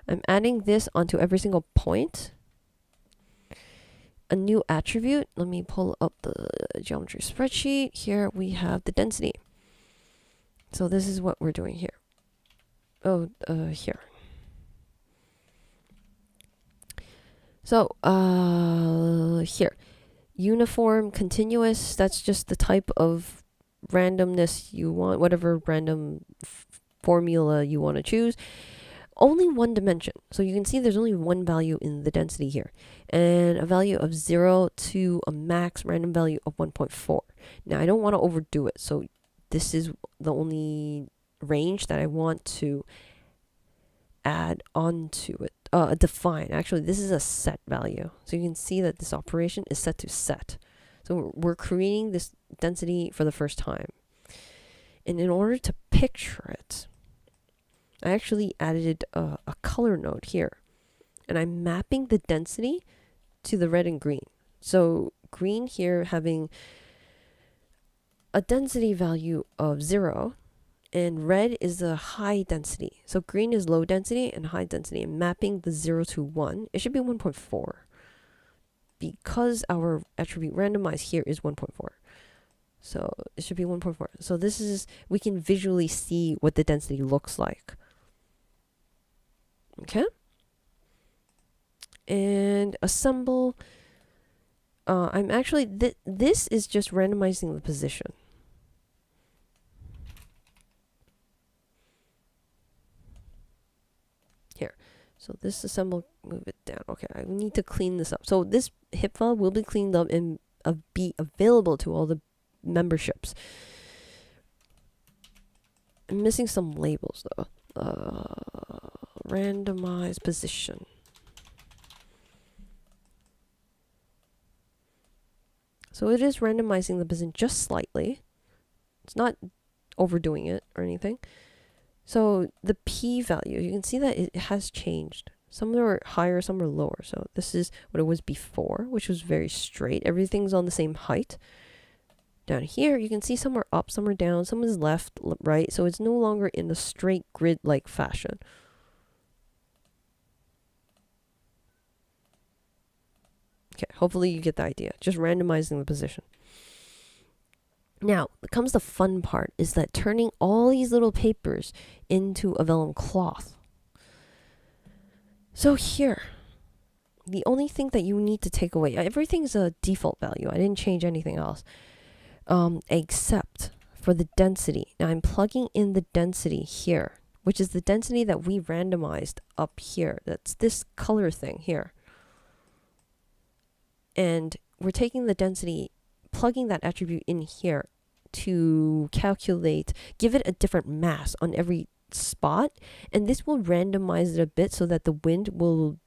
I'm adding this onto every single point. A new attribute. Let me pull up the geometry spreadsheet. Here we have the density. So this is what we're doing here. Oh, here. So, here. Uniform, continuous, that's just the type of randomness you want, whatever random formula you want to choose. Only one dimension. So you can see there's only one value in the density here. And a value of 0 to a max random value of 1.4. Now, I don't want to overdo it. So this is the only range that I want to add onto it. Define. Actually, this is a set value. So you can see that this operation is set to set. So we're creating this density for the first time. And in order to picture it, I actually added a color node here. And I'm mapping the density to the red and green. So green here having a density value of 0. And red is a high density. So green is low density and high density. And mapping the 0 to 1, it should be 1.4. Because our attribute randomize here is 1.4. So it should be 1.4. So this is, we can visually see what the density looks like. Okay. And assemble. I'm actually, this is just randomizing the position. Here. So this assemble, move it down. Okay, I need to clean this up. So this hip file will be cleaned up and be available to all the memberships. I'm missing some labels though. Randomize position. So it is randomizing the position just slightly. It's not overdoing it or anything. So the P value, you can see that it has changed. Some are higher, some are lower. So this is what it was before, which was very straight. Everything's on the same height. Down here, you can see some are up, some are down, some is left, right. So it's no longer in a straight grid-like fashion. Okay, hopefully you get the idea. Just randomizing the position. Now, comes the fun part, is that turning all these little papers into a vellum cloth. So here, the only thing that you need to take away, everything's a default value. I didn't change anything else. Except for the density. Now I'm plugging in the density here, which is the density that we randomized up here. That's this color thing here. And we're taking the density, plugging that attribute in here to calculate, give it a different mass on every spot. And this will randomize it a bit so that the wind will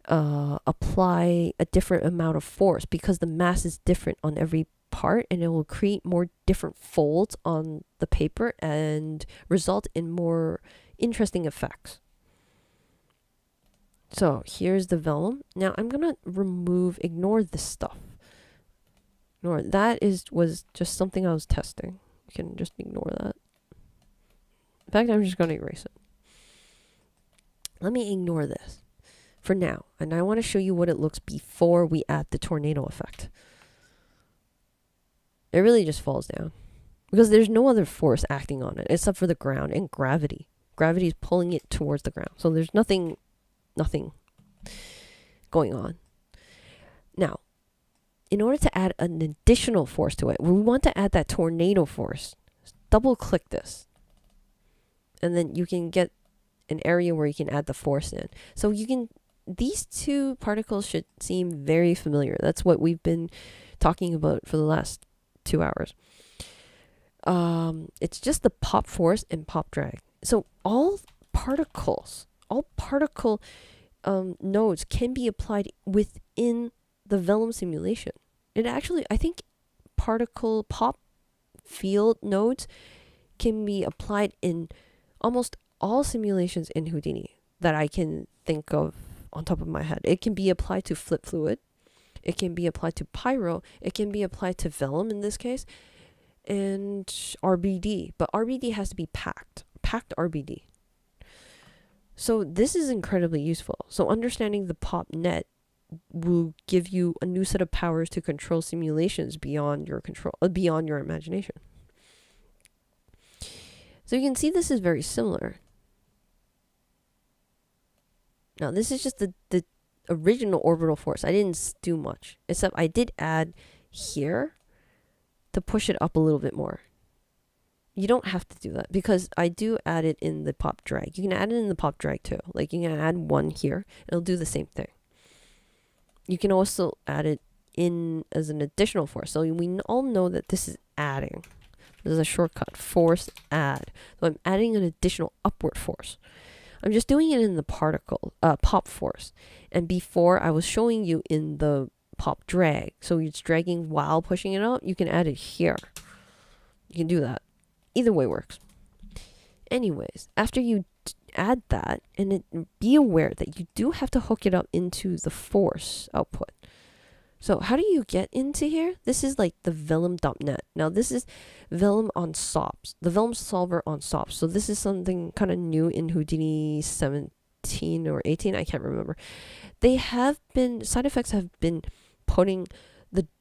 apply a different amount of force because the mass is different on every part, and it will create more different folds on the paper and result in more interesting effects. So here's the vellum. Now I'm gonna ignore this stuff. Ignore that was just something I was testing. You can just ignore that. In fact, I'm just gonna erase it. Let me ignore this for now, and I want to show you what it looks before we add the tornado effect. It really just falls down. because there's no other force acting on it except for the ground and gravity. Gravity is pulling it towards the ground. So there's nothing going on. Now, in order to add an additional force to it, we want to add that tornado force. Double click this. And then you can get an area where you can add the force in. So you can, these two particles should seem very familiar. That's what we've been talking about for the last 2 hours. It's just the pop force and pop drag. So all particle nodes can be applied within the Vellum simulation. It actually, I think particle pop field nodes can be applied in almost all simulations in Houdini that I can think of on top of my head. It can be applied to flip fluid. It can be applied to Pyro. It can be applied to Vellum in this case. And RBD. But RBD has to be packed RBD. So this is incredibly useful. So understanding the POPnet will give you a new set of powers to control simulations beyond your control, beyond your imagination. So you can see this is very similar. Now this is just the original orbital force. I didn't do much, except I did add here to push it up a little bit more. You don't have to do that because I do add it in the pop drag. You can add it in the pop drag too. Like you can add one here. It'll do the same thing. You can also add it in as an additional force. So we all know that this is adding. This is a shortcut, force add. So I'm adding an additional upward force. I'm just doing it in the particle, pop force. And before I was showing you in the pop drag. So it's dragging while pushing it out. You can add it here. You can do that. Either way works. Anyways, after you add that, and be aware that you do have to hook it up into the force output. So how do you get into here? This is like the Vellum.net. Now this is Vellum on SOPs, the Vellum solver on SOPs. So this is something kind of new in Houdini 17 or 18. I can't remember. They have been, sidefx have been putting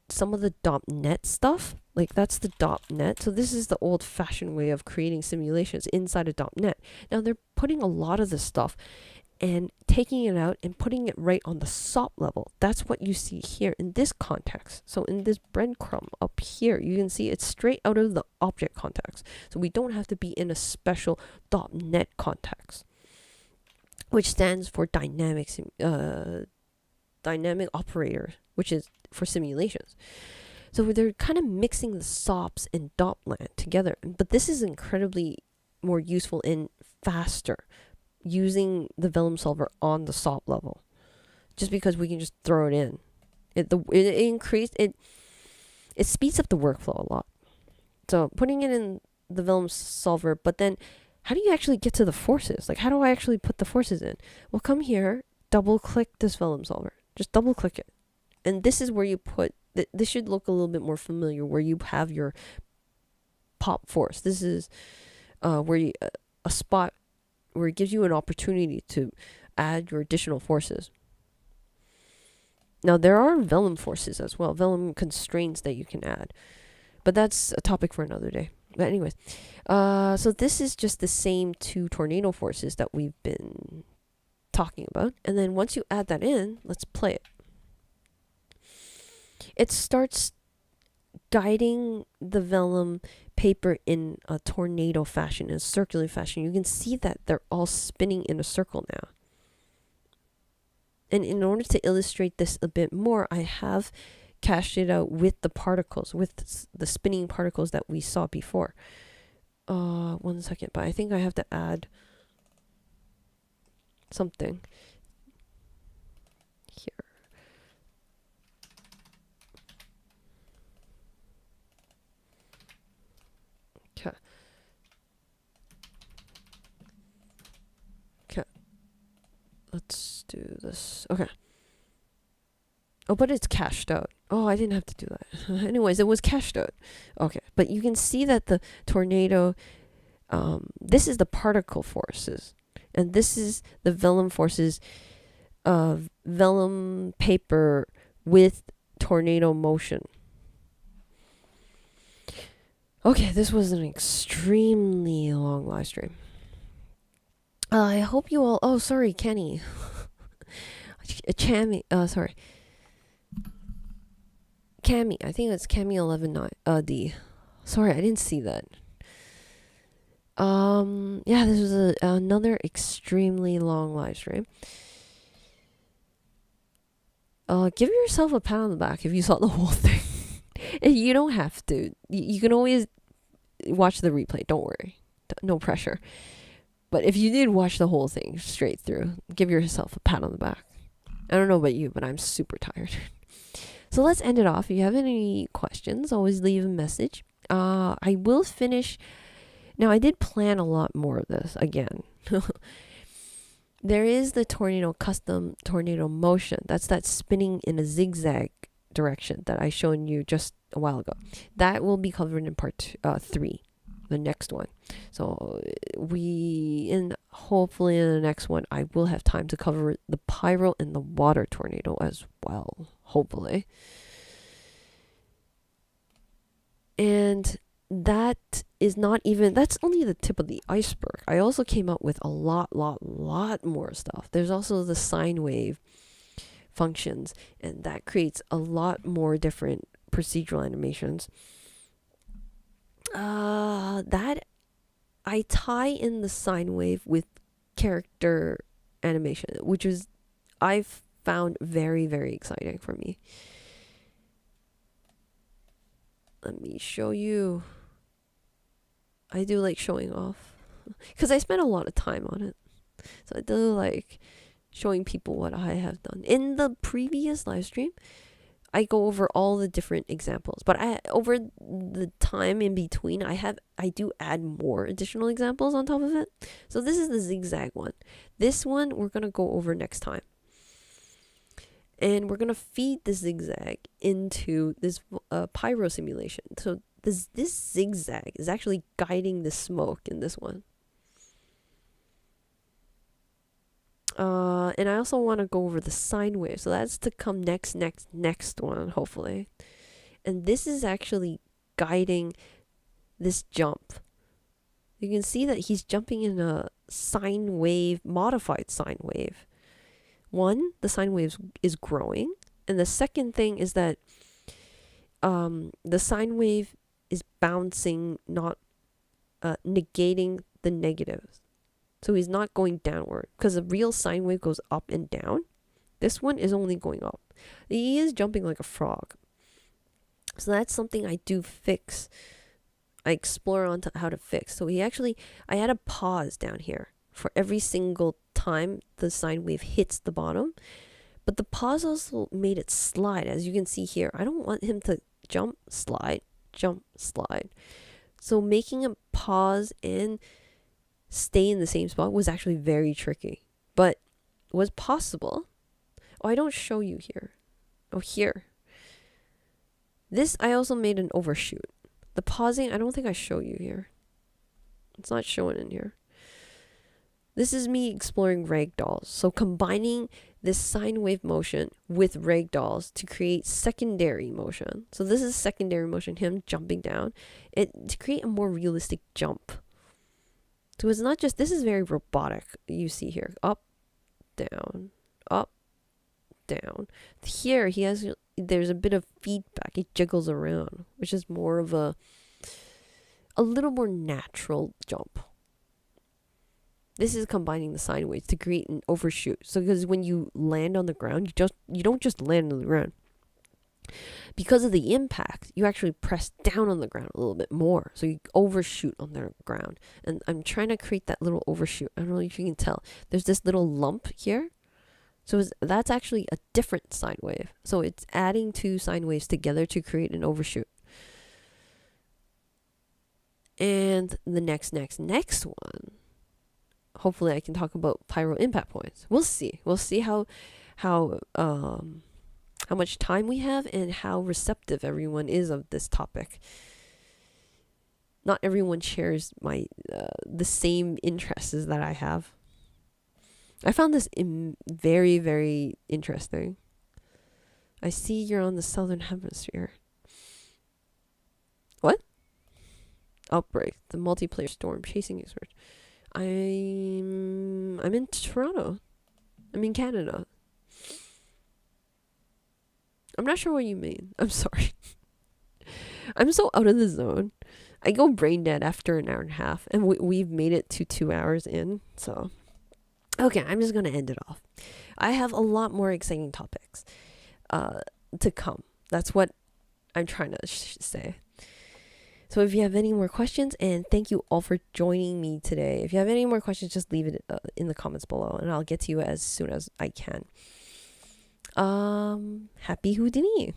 some of the .net stuff, like that's the .net. So this is the old-fashioned way of creating simulations inside a .net. Now they're putting a lot of this stuff and taking it out and putting it right on the SOP level. That's what you see here in this context. So in this breadcrumb up here, you can see it's straight out of the object context. So we don't have to be in a special .net context, which stands for dynamic operator, which is for simulations. So they're kind of mixing the SOPs and .land together. But this is incredibly more useful and faster using the Vellum solver on the SOP level. Just because we can just throw it in. It speeds up the workflow a lot. So putting it in the Vellum solver, but then how do you actually get to the forces? Like how do I actually put the forces in? Well, come here, double click this Vellum solver. Just double click it. And this is where you put, this should look a little bit more familiar, where you have your pop force. This is where you, a spot where it gives you an opportunity to add your additional forces. Now there are Vellum forces as well, Vellum constraints that you can add. But that's a topic for another day. But anyways, so this is just the same two tornado forces that we've been talking about. And then once you add that in, let's play it. It starts guiding the Vellum paper in a tornado fashion, in a circular fashion. You can see that they're all spinning in a circle now. And in order to illustrate this a bit more, I have cashed it out with the particles, with the spinning particles that we saw before. 1 second, but I think I have to add something here. Okay. Okay. Let's do this. Okay. Oh, but it's cached out. Oh, I didn't have to do that. Anyways, it was cached out. Okay, but you can see that the tornado, this is the particle forces. And this is the Vellum forces of Vellum paper with tornado motion. Okay, this was an extremely long live stream. I hope you all. Oh, sorry, Kenny. Chammy. Sorry. Cammy. I think it's Cammy 11 D. Sorry, I didn't see that. Yeah, this was another extremely long live stream. Give yourself a pat on the back if you saw the whole thing. You don't have to. You can always watch the replay. Don't worry. No pressure. But if you did watch the whole thing straight through, give yourself a pat on the back. I don't know about you, but I'm super tired. So let's end it off. If you have any questions, always leave a message. I will finish. Now, I did plan a lot more of this again. There is the tornado custom tornado motion. That's that spinning in a zigzag direction that I showed you just a while ago. That will be covered in part 3, the next one. So hopefully in the next one, I will have time to cover the pyro and the water tornado as well. Hopefully. And that is not even, that's only the tip of the iceberg. I also came up with a lot more stuff. There's also the sine wave functions, and that creates a lot more different procedural animations. That I tie in the sine wave with character animation, which is I've found very, very exciting for me. Let me show you. I do like showing off because I spent a lot of time on it. So I do like showing people what I have done. In the previous live stream, I go over all the different examples, but over the time in between, I do add more additional examples on top of it. So this is the zigzag one. This one we're going to go over next time. And we're going to feed the zigzag into this Pyro Simulation. So this zigzag is actually guiding the smoke in this one. And I also want to go over the sine wave. So that's to come next one, hopefully. And this is actually guiding this jump. You can see that he's jumping in a sine wave, modified sine wave. One, the sine wave is growing. And the second thing is that the sine wave is bouncing, not negating the negatives. So he's not going downward, because a real sine wave goes up and down. This one is only going up. He is jumping like a frog. So that's something I do fix. I explore on how to fix. So I had a pause down here for every single time the sine wave hits the bottom. But the pause also made it slide, as you can see here. I don't want him to jump, slide, jump, slide. So making a pause and stay in the same spot was actually very tricky, but was possible. Oh, I don't show you here. Oh, here. This, I also made an overshoot. The pausing, I don't think I show you here. It's not showing in here. This is me exploring ragdolls. So combining this sine wave motion with ragdolls to create secondary motion. So this is secondary motion, him jumping down, to create a more realistic jump. So it's not just, this is very robotic, you see here. Up, down, up, down. Here, there's a bit of feedback. He jiggles around, which is more of a little more natural jump. This is combining the sine waves to create an overshoot. So because when you land on the ground, you don't just land on the ground. Because of the impact, you actually press down on the ground a little bit more. So you overshoot on the ground. And I'm trying to create that little overshoot. I don't know if you can tell. There's this little lump here. So that's actually a different sine wave. So it's adding two sine waves together to create an overshoot. And the next one. Hopefully I can talk about pyro impact points. We'll see. We'll see how much time we have and how receptive everyone is of this topic. Not everyone shares the same interests as that I have. I found this very, very interesting. I see you're on the southern hemisphere. What? Outbreak, the multiplayer storm chasing expert. I'm in Toronto. I'm in Canada. I'm not sure what you mean. I'm sorry. I'm so out of the zone. I go brain dead after an hour and a half, and we've made it to 2 hours in. So, okay, I'm just gonna end it off. I have a lot more exciting topics to come. That's what I'm trying to say. So if you have any more questions, and thank you all for joining me today. If you have any more questions, just leave it in the comments below, and I'll get to you as soon as I can. Happy Houdini!